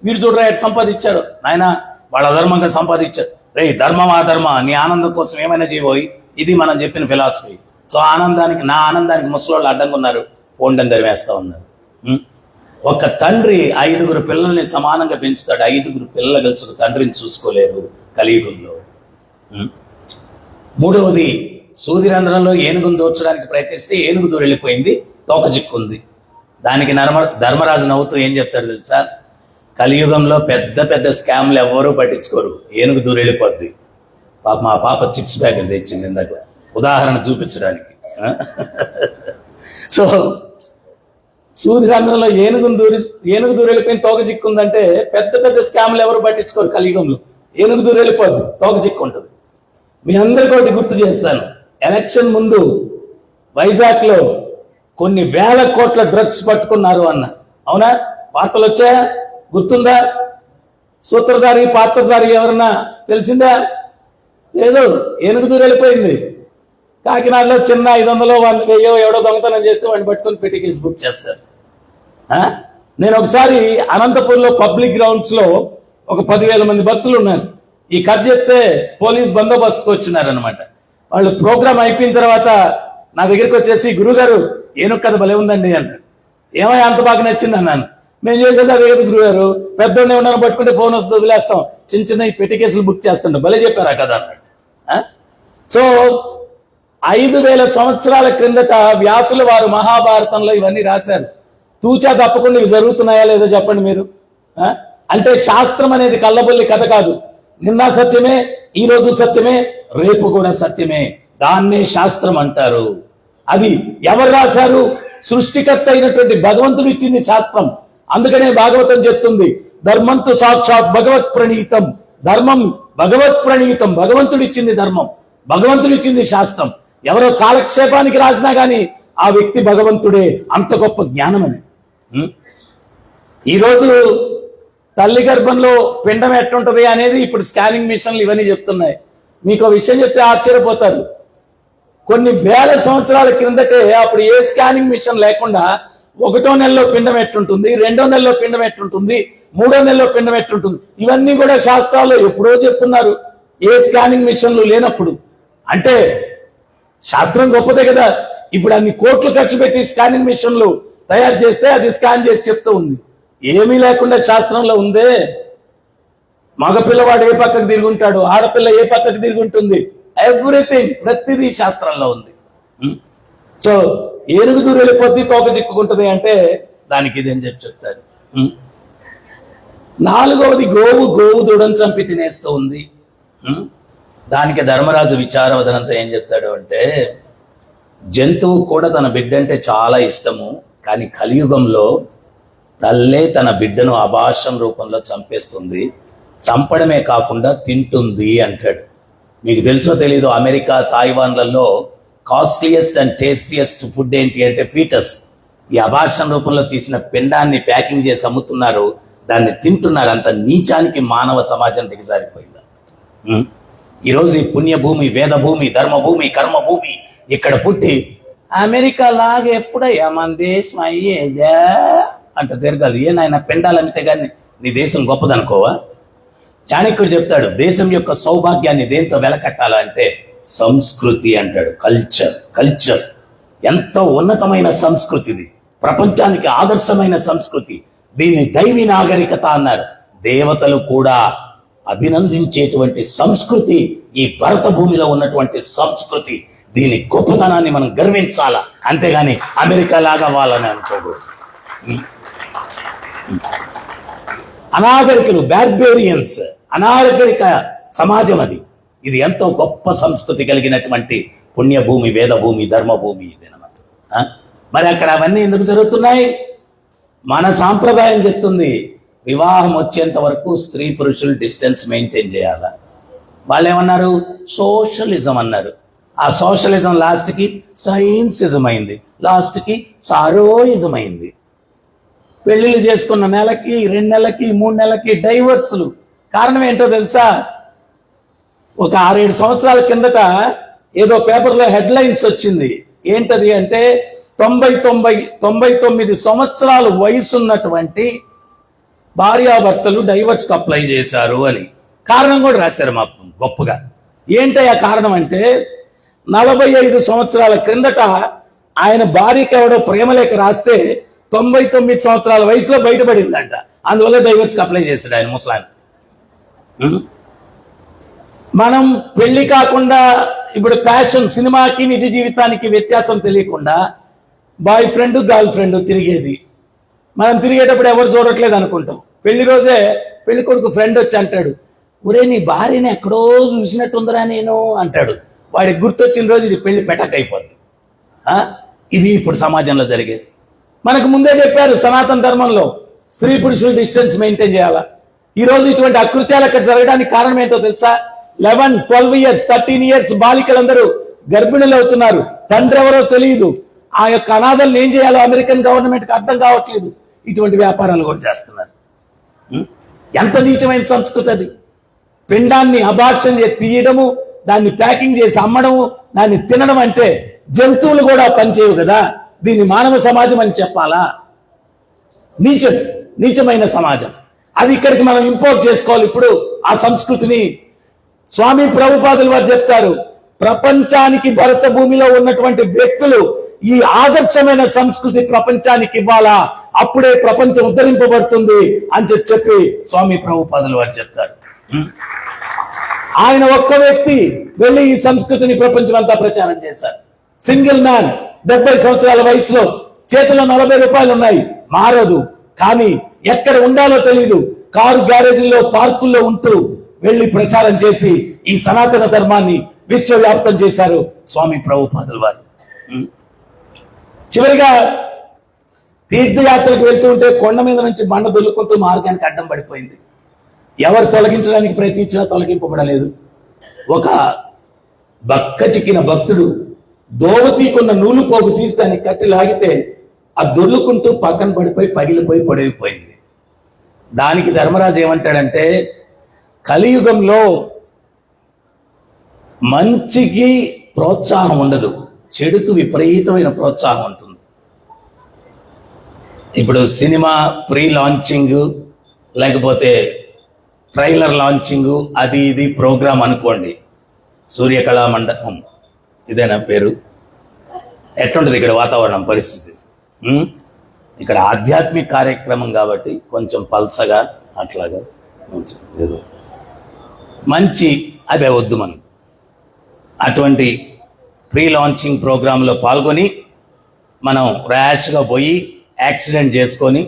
వీడు చూడరా ఎట్ సంపాదించాడు, నాయన వాళ్ళ అధర్మంగా సంపాదించాడు, రే ధర్మం ఆధర్మ నీ ఆనందం కోసం ఏమైనా చేయబోయి, ఇది మనం చెప్పిన ఫిలాసఫీ. సో ఆనందానికి, నా ఆనందానికి ముసలోళ్ళు అడ్డంగా ఉన్నారు, పోండని ధరివేస్తా ఉన్నారు. ఒక తండ్రి 5 పిల్లల్ని సమానంగా పెంచుతాడు, 5 పిల్లలు కలిసి తండ్రిని చూసుకోలేరు కలియుగంలో. మూడవది, సూదిరంధ్రంలో ఏనుగును దోర్చడానికి ప్రయత్నిస్తే ఏనుగు దూరెళ్ళిపోయింది, తోక చిక్కుంది. దానికి ధర్మరాజు నవ్వుతూ ఏం చెప్తాడు తెలుసా, కలియుగంలో పెద్ద పెద్ద స్కామ్లు ఎవ్వరూ పట్టించుకోరు, ఏనుగు దూరెళ్ళిపోద్ది. మా పాప చిప్స్ బ్యాగ్ తెచ్చింది ఇందాక ఉదాహరణ చూపించడానికి. సో సూదిరంధ్రంలో ఏనుగు దూరెళ్ళిపోయిన తోక చిక్కుందంటే పెద్ద పెద్ద స్కామ్లు ఎవరు పట్టించుకోరు కలియుగంలో, ఏనుగు దూరెళ్ళిపోద్ది, తోక చిక్కుంటుంది. మీ అందరికీ ఒకటి గుర్తు చేస్తాను, ఎలక్షన్ ముందు వైజాగ్లో కొన్ని వేల కోట్ల డ్రగ్స్ పట్టుకున్నారు అన్న, అవునా? వార్తలు వచ్చాయా? గుర్తుందా? సూత్రధారి పాత్రధారి ఎవరన్నా తెలిసిందా? లేదు, ఏనుగు దూరెళ్ళిపోయింది. కాకినాడలో చిన్న 500 100 ఎవడో దొంగతనం చేస్తే వాడిని పట్టుకొని పెట్టి కేసు బుక్ చేస్తారు. నేను ఒకసారి అనంతపూర్లో పబ్లిక్ గ్రౌండ్స్ లో ఒక 10,000 మంది భక్తులు ఉన్నారు. ఈ కథ చెప్తే పోలీస్ బందోబస్తుకు వచ్చినారనమాట. వాళ్ళు ప్రోగ్రామ్ అయిపోయిన తర్వాత నా దగ్గరికి వచ్చేసి, గురుగారు ఏనుగు కథ భలే ఉందండి అన్నారు. ఏమయ్య అంత బాగా నచ్చింది అన్నాను. మేము చేసేది అదే కదా గురుగారు, పెద్దోడిని ఏమన్నా పట్టుకుంటే ఫోన్ వస్తుంది వదిలేస్తాం, చిన్న చిన్న పెట్టి కేసులు బుక్ చేస్తుంటాం, భలే చెప్పారు ఆ కథ అన్నాడు. సో 5,000 సంవత్సరాల క్రిందట వ్యాసుల వారు మహాభారతంలో ఇవన్నీ రాశారు. తూచా తప్పకుండా ఇవి జరుగుతున్నాయా లేదో చెప్పండి మీరు. అంటే శాస్త్రం అనేది కళ్ళబొల్లి కథ కాదు. నిన్న సత్యమే, ఈ రోజు సత్యమే, రేపు కూడా సత్యమే. దాన్నే శాస్త్రం అంటారు. అది ఎవరు రాశారు? సృష్టికర్త అయినటువంటి భగవంతుడు ఇచ్చింది శాస్త్రం. అందుకనే భాగవతం చెప్తుంది, ధర్మంతు సాక్షాత్ భగవత్ ప్రణీతం. ధర్మం భగవత్ ప్రణీతం, భగవంతుడు ఇచ్చింది ధర్మం, భగవంతుడు ఇచ్చింది శాస్త్రం. ఎవరో కాలక్షేపానికి రాసినా గాని ఆ వ్యక్తి భగవంతుడే. అంత గొప్ప జ్ఞానం అది. ఈరోజు తల్లి గర్భంలో పిండం ఎట్టుంటది అనేది ఇప్పుడు స్కానింగ్ మిషన్లు ఇవన్నీ చెప్తున్నాయి. మీకు విషయం చెప్తే ఆశ్చర్యపోతారు. కొన్ని వేల సంవత్సరాల క్రిందటే అప్పుడు ఏ స్కానింగ్ మిషన్ లేకుండా 1వ నెలలో పిండం ఎట్టుంటుంది, 2వ నెలలో పిండం ఎట్టుంటుంది, 3వ నెలలో పిండం ఎట్టుంటుంది, ఇవన్నీ కూడా శాస్త్రాల్లో ఎప్పుడో చెప్తున్నారు, ఏ స్కానింగ్ మిషన్లు లేనప్పుడు. అంటే శాస్త్రం గొప్పదే కదా. ఇప్పుడు అన్ని కోట్లు ఖర్చు పెట్టి స్కానింగ్ మిషన్లు తయారు చేస్తే అది స్కాన్ చేసి చెప్తూ ఉంది. ఏమీ లేకుండా శాస్త్రంలో ఉందే. మగపిల్లవాడు ఏ పక్కకు తిరుగుంటాడు, ఆడపిల్ల ఏ పక్కకు తిరుగుంటుంది, ఎవ్రీథింగ్, ప్రతిదీ శాస్త్రంలో ఉంది. సో ఏనుగు దూరం వెళ్ళిపోద్ది, తోక చిక్కుకుంటుంది అంటే దానికి ఇదేం చెప్తాడు. 4వది గోవు దూడని చంపి తినేస్తూ ఉంది. దానికి ధర్మరాజు విచారవదనంతా ఏం చెప్తాడు అంటే, జంతువు కూడా తన బిడ్డ అంటే చాలా ఇష్టము, కానీ కలియుగంలో తల్లే తన బిడ్డను అభాషం రూపంలో చంపేస్తుంది, చంపడమే కాకుండా తింటుంది అంటాడు. మీకు తెలుసో తెలీదు, అమెరికా, తాయివాన్లలో కాస్ట్లీయెస్ట్ అండ్ టేస్టియెస్ట్ ఫుడ్ ఏంటి అంటే ఫీటస్. ఈ అభాషం రూపంలో తీసిన పిండాన్ని ప్యాకింగ్ చేసి అమ్ముతున్నారు, దాన్ని తింటున్నారు. అంత నీచానికి మానవ సమాజం దిగజారిపోయింది. ఈరోజు ఈ పుణ్యభూమి, వేదభూమి, ధర్మభూమి, కర్మభూమి ఇక్కడ పుట్టి అమెరికా లాగా ఎప్పుడయ్యా మన దేశం అయ్యేదా అంట తిరగదు. ఏనాయన పిండాలు అమ్మితే కానీ నీ దేశం గొప్పదనుకోవా? చాణక్యుడు చెప్తాడు, దేశం యొక్క సౌభాగ్యాన్ని దేంతో వెలకట్టాలంటే సంస్కృతి అంటాడు. కల్చర్ ఎంతో ఉన్నతమైన సంస్కృతిది, ప్రపంచానికి ఆదర్శమైన సంస్కృతి. దీన్ని దైవీ నాగరికత అన్నారు. దేవతలు కూడా అభినందించేటువంటి సంస్కృతి ఈ భరత భూమిలో ఉన్నటువంటి సంస్కృతి. దీని గొప్పతనాన్ని మనం గర్వించాలా, అంతేగాని అమెరికా లాగా వాళ్ళని అనుకోకూడదు. అనాగరికులు, బార్బేరియన్స్, అనాగరిక సమాజం అది. ఇది ఎంతో గొప్ప సంస్కృతి కలిగినటువంటి పుణ్యభూమి, వేదభూమి, ధర్మభూమి ఇదేనమాట. మరి అక్కడ అవన్నీ ఎందుకు జరుగుతున్నాయి? మన సాంప్రదాయం చెప్తుంది, వివాహం వచ్చేంత వరకు స్త్రీ పురుషులు డిస్టెన్స్ మెయింటైన్ చేయాల. వాళ్ళు ఏమన్నారు? సోషలిజం అన్నారు. ఆ సోషలిజం లాస్ట్కి సైన్సిజం అయింది, లాస్ట్కి సారోయిజం అయింది. పెళ్లిళ్ళు చేసుకున్న నెలకి, 2 నెలలకి, 3 నెలలకి డైవర్సులు. కారణం ఏంటో తెలుసా? ఒక 6-7 సంవత్సరాల కిందట ఏదో పేపర్లో హెడ్లైన్స్ వచ్చింది. ఏంటది అంటే 99 సంవత్సరాలు వయసున్నటువంటి భార్యాభర్తలు డైవర్స్కి అప్లై చేశారు అని. కారణం కూడా రాశారు మా గొప్పగా. ఏంటయ్యా కారణం అంటే 45 సంవత్సరాల క్రిందట ఆయన భార్యకి ఎవడో ప్రేమలేఖ రాస్తే 99 సంవత్సరాల వయసులో బయటపడిందంట. అందువల్ల డైవర్స్కి అప్లై చేశాడు ఆయన ముసలాయన. మనం పెళ్లి కాకుండా ఇప్పుడు ప్యాషన్, సినిమాకి నిజ జీవితానికి వ్యత్యాసం తెలియకుండా బాయ్ ఫ్రెండ్, గర్ల్ ఫ్రెండ్ తిరిగేది. మనం తిరిగేటప్పుడు ఎవరు చూడట్లేదు అనుకుంటాం. పెళ్లి రోజే పెళ్లి కొడుకు ఫ్రెండ్ వచ్చి అంటాడు, ఒరే నీ భార్యని ఎక్కడో చూసినట్టుందరా నేను అంటాడు. వాడికి గుర్తొచ్చిన రోజు ఇది పెళ్లి పెటక్ అయిపోద్ది. ఇది ఇప్పుడు సమాజంలో జరిగేది. మనకు ముందే చెప్పారు సనాతన ధర్మంలో స్త్రీ పురుషులు డిస్టెన్స్ మెయింటైన్ చేయాలా. ఈరోజు ఇటువంటి అకృత్యాలు అక్కడ జరగడానికి కారణం ఏంటో తెలుసా? 11, 12 ఇయర్స్, 13 ఇయర్స్ బాలికలందరూ గర్భిణులు అవుతున్నారు. తండ్రి ఎవరో తెలియదు. ఆ యొక్క అనాథల్ని ఏం చేయాలో అమెరికన్ గవర్నమెంట్కి అర్థం కావట్లేదు. ఇటువంటి వ్యాపారాలు కూడా చేస్తున్నారు. ఎంత నీచమైన సంస్కృతి అది! పిండాన్ని అభాక్షం చేసి తీయడము, దాన్ని ప్యాకింగ్ చేసి అమ్మడము, దాన్ని తినడం అంటే జంతువులు కూడా పనిచేయవు కదా. దీన్ని మానవ సమాజం అని చెప్పాలా? నీచమైన సమాజం అది. ఇక్కడికి మనం ఇంపోర్ట్ చేసుకోవాలి ఇప్పుడు ఆ సంస్కృతిని. స్వామి ప్రభుపాదులు వారు చెప్తారు, ప్రపంచానికి భరత భూమిలో ఉన్నటువంటి వ్యక్తులు ఈ ఆదర్శమైన సంస్కృతి ప్రపంచానికి ఇవ్వాలా, అప్పుడే ప్రపంచం ఉద్ధరింపబడుతుంది అని చెప్పి స్వామి ప్రభుపాదులు వారు చెప్తారు. ఆయన ఒక్క వ్యక్తి వెళ్ళి ఈ సంస్కృతిని ప్రపంచం అంతా ప్రచారం చేశారు. సింగిల్ మ్యాన్, 70 సంవత్సరాల వయసులో, చేతిలో 40 రూపాయలు ఉన్నాయి, మారదు. కానీ ఎక్కడ ఉండాలో తెలియదు, కారు గ్యారేజీల్లో, పార్కుల్లో ఉంటూ వెళ్లి ప్రచారం చేసి ఈ సనాతన ధర్మాన్ని విశ్వవ్యాప్తం చేశారు స్వామి ప్రభుపాదుల వారు. చివరిగా తీర్థయాత్రకు వెళ్తూ ఉంటే కొండ మీద నుంచి బండ దొల్లుకుంటూ మార్గానికి అడ్డం పడిపోయింది. ఎవరు తొలగించడానికి ప్రయత్నించినా తొలగింపబడలేదు. ఒక బక్క చిక్కిన భక్తుడు దోవతీకున్న నూలు పోగు తీసి దాన్ని కట్టి లాగితే ఆ దొర్లుకుంటూ పక్కన పడిపోయి పగిలిపోయి పొడవిపోయింది. దానికి ధర్మరాజు ఏమంటాడంటే, కలియుగంలో మంచికి ప్రోత్సాహం ఉండదు, చెడుకు విపరీతమైన ప్రోత్సాహం ఉంటుంది. ఇప్పుడు సినిమా ప్రీ లాంచింగ్ లేకపోతే ట్రైలర్ లాంచింగ్ అది ఇది ప్రోగ్రాం అనుకోండి, సూర్యకళా మండపం ఇదేనా పేరు, ఎట్లుంటుంది ఇక్కడ వాతావరణం పరిస్థితి? ఇక్కడ ఆధ్యాత్మిక కార్యక్రమం కాబట్టి కొంచెం పల్సగా అట్లాగా ఏదో మంచి అవి వద్దు మనం. అటువంటి ప్రీ లాంచింగ్ ప్రోగ్రాంలో పాల్గొని మనం ర్యాష్గా పోయి యాక్సిడెంట్ చేసుకొని,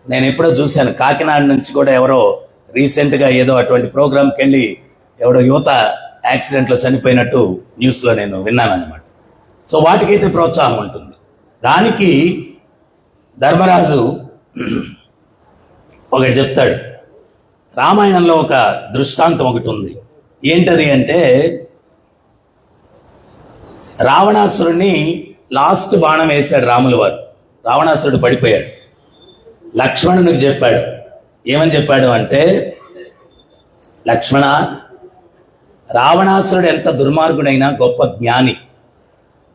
నేను ఎప్పుడో చూశాను కాకినాడ నుంచి కూడా ఎవరో రీసెంట్గా ఏదో అటువంటి ప్రోగ్రాంకి వెళ్ళి ఎవడో యువత యాక్సిడెంట్లో చనిపోయినట్టు న్యూస్లో నేను విన్నాను అనమాట. సో వాటికైతే ప్రోత్సాహం ఉంటుంది. దానికి ధర్మరాజు ఒకటి చెప్తాడు. రామాయణంలో ఒక దృష్టాంతం ఒకటి ఉంది. ఏంటది అంటే, రావణాసురుణ్ణి లాస్ట్ బాణం వేశాడు రాముల వారు. రావణాసురుడు పడిపోయాడు. లక్ష్మణునికి చెప్పాడు. ఏమని చెప్పాడు అంటే, లక్ష్మణ, రావణాసురుడు ఎంత దుర్మార్గుడైనా గొప్ప జ్ఞాని.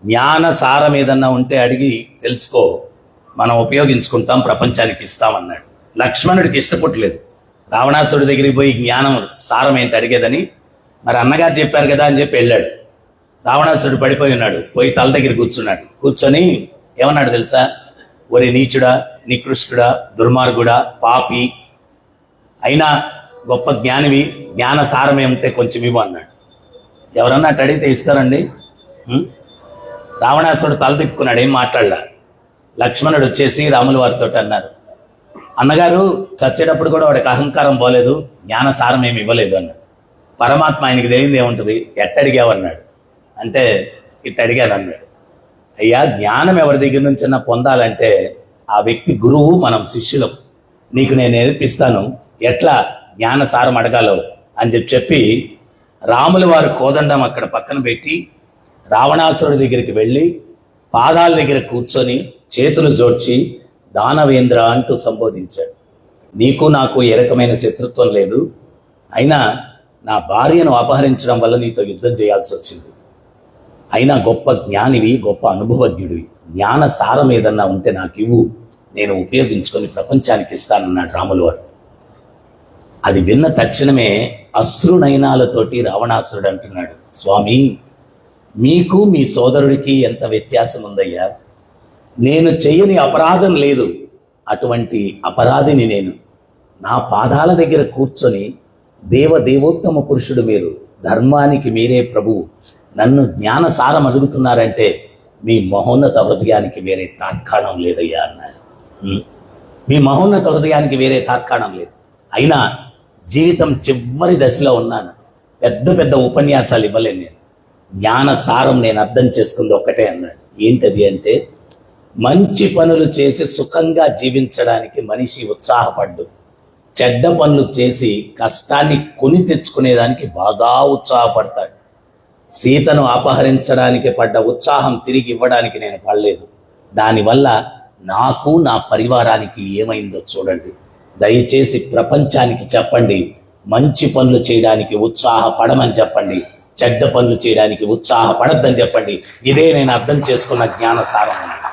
జ్ఞాన సారం ఏదన్నా ఉంటే అడిగి తెలుసుకో, మనం ఉపయోగించుకుంటాం, ప్రపంచానికి ఇస్తామన్నాడు. లక్ష్మణుడికి ఇష్టపడలేదు రావణాసురుడి దగ్గరికి పోయి జ్ఞానం సారం ఏంటి అడిగేదని. మరి అన్నగారు చెప్పారు కదా అని చెప్పి వెళ్ళాడు. రావణాసురుడు పడిపోయి ఉన్నాడు. పోయి తల దగ్గర కూర్చున్నాడు. కూర్చొని ఏమన్నాడు తెలుసా? ఒరే నీచుడా, నికృష్టుడా, దుర్మార్గుడా, పాపి, అయినా గొప్ప జ్ఞానివి, జ్ఞాన సారం ఏముంటే కొంచెం ఇవ్వు అన్నాడు. ఎవరన్నా అటు అడిగితే ఇస్తారండి? రావణాసురుడు తల తిప్పుకున్నాడు, ఏం మాట్లాడలా. లక్ష్మణుడు వచ్చేసి రాముల వారితో అన్నారు, అన్నగారు చచ్చేటప్పుడు కూడా వాడికి అహంకారం పోలేదు, జ్ఞాన సారం ఏమి ఇవ్వలేదు అన్నాడు. పరమాత్మ ఆయనకి తెలియదు ఏముంటుంది, ఎట్టడిగావు అన్నాడు. అంటే ఇట్ట అడిగాను అన్నాడు. అయ్యా, జ్ఞానం ఎవరి దగ్గర నుంచైనా పొందాలంటే ఆ వ్యక్తి గురువు, మనం శిష్యులం. నీకు నేను నేర్పిస్తాను ఎట్లా జ్ఞాన సారం అడగాలో అని చెప్పి రాముల వారు కోదండం అక్కడ పక్కన పెట్టి రావణాసురుడి దగ్గరికి వెళ్ళి పాదాల దగ్గర కూర్చొని చేతులు జోడ్చి దానవేంద్ర అంటూ సంబోధించాడు. నీకు నాకు ఏ రకమైన శత్రుత్వం లేదు, అయినా నా భార్యను అపహరించడం వల్ల నీతో యుద్ధం చేయాల్సి వచ్చింది. అయినా గొప్ప జ్ఞానివి, గొప్ప అనుభవజ్ఞుడివి, జ్ఞాన సారం ఏదన్నా ఉంటే నాకు ఇవ్వు, నేను ఉపయోగించుకొని ప్రపంచానికి ఇస్తానన్నాడు రాముల వారు. అది విన్న తక్షణమే అశ్రునయనాలతోటి రావణాసురుడు అంటున్నాడు, స్వామి, మీకు మీ సోదరుడికి ఎంత వ్యత్యాసం ఉందయ్యా. నేను చెయ్యని అపరాధం లేదు, అటువంటి అపరాధిని నేను. నా పాదాల దగ్గర కూర్చొని దేవోత్తమ పురుషుడు మీరు, ధర్మానికి మీరే ప్రభువు, నన్ను జ్ఞానసారం అడుగుతున్నారంటే మీ మహోన్నత హృదయానికి వేరే తార్కాణం లేదయ్యా అన్నాడు. మీ మహోన్నత హృదయానికి వేరే తార్కాణం లేదు. అయినా జీవితం చివరి దశలో ఉన్నాను, పెద్ద పెద్ద ఉపన్యాసాలు ఇవ్వలేను నేను. జ్ఞానసారం నేను అర్థం చేసుకుంది ఒక్కటే అన్నాడు. ఏంటది అంటే, మంచి పనులు చేసి సుఖంగా జీవించడానికి మనిషి ఉత్సాహపడ్డు, చెడ్డ పనులు చేసి కష్టాన్ని కొని తెచ్చుకునేదానికి బాగా ఉత్సాహపడతాడు. సీతను అపహరించడానికి పడ్డ ఉత్సాహం తిరిగి ఇవ్వడానికి నేను పడలేదు. దానివల్ల నాకు, నా పరివారానికి ఏమైందో చూడండి. దయచేసి ప్రపంచానికి చెప్పండి, మంచి పనులు చేయడానికి ఉత్సాహపడమని చెప్పండి, చెడ్డ పనులు చేయడానికి ఉత్సాహపడద్దని చెప్పండి. ఇదే నేను అర్థం చేసుకున్న జ్ఞానసారం అన్నాడు.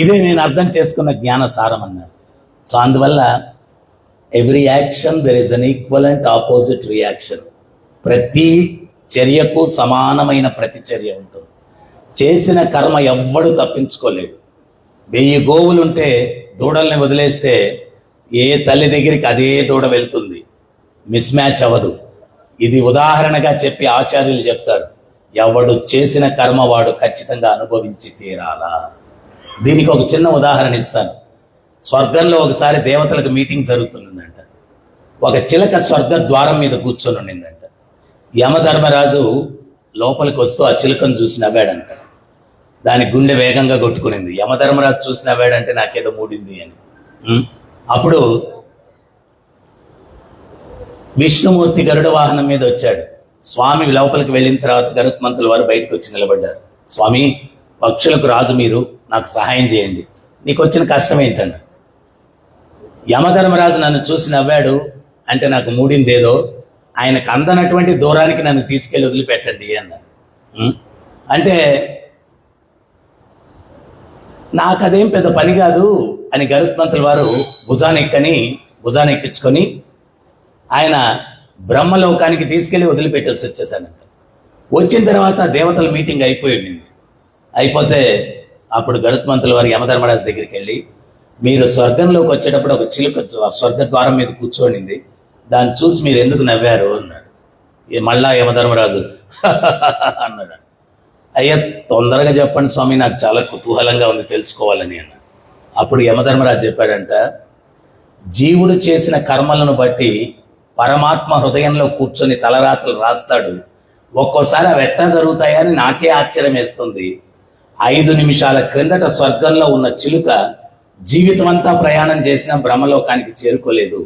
ఇదే నేను అర్థం చేసుకున్న జ్ఞానసారం అన్నాడు. సో అందువల్ల every action there is an equivalent opposite reaction. ప్రతి చర్యకు సమానమైన ప్రతిచర్య ఉంటుంది. చేసిన కర్మ ఎవ్వడు తప్పించుకోలేడు. 1000 గోవులుంటే దూడల్ని వదిలేస్తే ఏ తల్లి దగ్గరికి అదే దూడ వెళ్తుంది, మిస్ మ్యాచ్ అవ్వదు. ఇది ఉదాహరణగా చెప్పి ఆచార్యులు చెప్తారు, ఎవడు చేసిన కర్మ వాడు ఖచ్చితంగా అనుభవించి తీరాలా. దీనికి ఒక చిన్న ఉదాహరణ ఇస్తాను. స్వర్గంలో ఒకసారి దేవతలకు మీటింగ్ జరుగుతుందంట. ఒక చిలక స్వర్గ ద్వారం మీద కూర్చొని ఉండిందంట. యమధర్మరాజు లోపలికి వస్తూ ఆ చిలుకను చూసి నవ్వాడంట. దాని గుండె వేగంగా కొట్టుకునింది. యమధర్మరాజు చూసి నవ్వాడంటే నాకేదో మూడింది అని. అప్పుడు విష్ణుమూర్తి గరుడ వాహనం మీద వచ్చాడు. స్వామి లోపలికి వెళ్ళిన తర్వాత గరుత్మంతుల వారు బయటకు వచ్చి నిలబడ్డారు. స్వామి, పక్షులకు రాజు మీరు, నాకు సహాయం చేయండి, నీకు వచ్చిన కష్టం ఏంటన్న. యమధర్మరాజు నన్ను చూసి నవ్వాడు అంటే నాకు మూడిందేదో, ఆయనకు అందనటువంటి దూరానికి నన్ను తీసుకెళ్ళి వదిలిపెట్టండి అన్నారు. అంటే నాకు అదేం పెద్ద పని కాదు అని గరుత్మంతుల వారు భుజానెక్కించుకొని ఆయన బ్రహ్మలోకానికి తీసుకెళ్లి వదిలిపెట్టేసి వచ్చేసానంట. వచ్చిన తర్వాత దేవతల మీటింగ్ అయిపోతే అప్పుడు గరుత్మంతుల వారు యమధర్మరాజు దగ్గరికి వెళ్ళి, మీరు స్వర్గంలోకి వచ్చేటప్పుడు ఒక చిలుక స్వర్గ ద్వారం మీద కూర్చోనింది, దాన్ని చూసి మీరు ఎందుకు నవ్వారు అన్నాడు. మళ్ళా యమధర్మరాజు అన్నాడు. అయ్యా, తొందరగా చెప్పండి స్వామి, నాకు చాలా కుతూహలంగా ఉంది తెలుసుకోవాలని అన్నాడు. అప్పుడు యమధర్మరాజు చెప్పాడంట, జీవుడు చేసిన కర్మలను బట్టి పరమాత్మ హృదయంలో కూర్చొని తలరాత్రులు రాస్తాడు. ఒక్కోసారి అవి ఎట్టా జరుగుతాయని నాకే ఆశ్చర్యం వేస్తుంది. 5 నిమిషాల క్రిందట స్వర్గంలో ఉన్న చిలుక జీవితం అంతా ప్రయాణం చేసిన బ్రహ్మలోకానికి చేరుకోలేదు.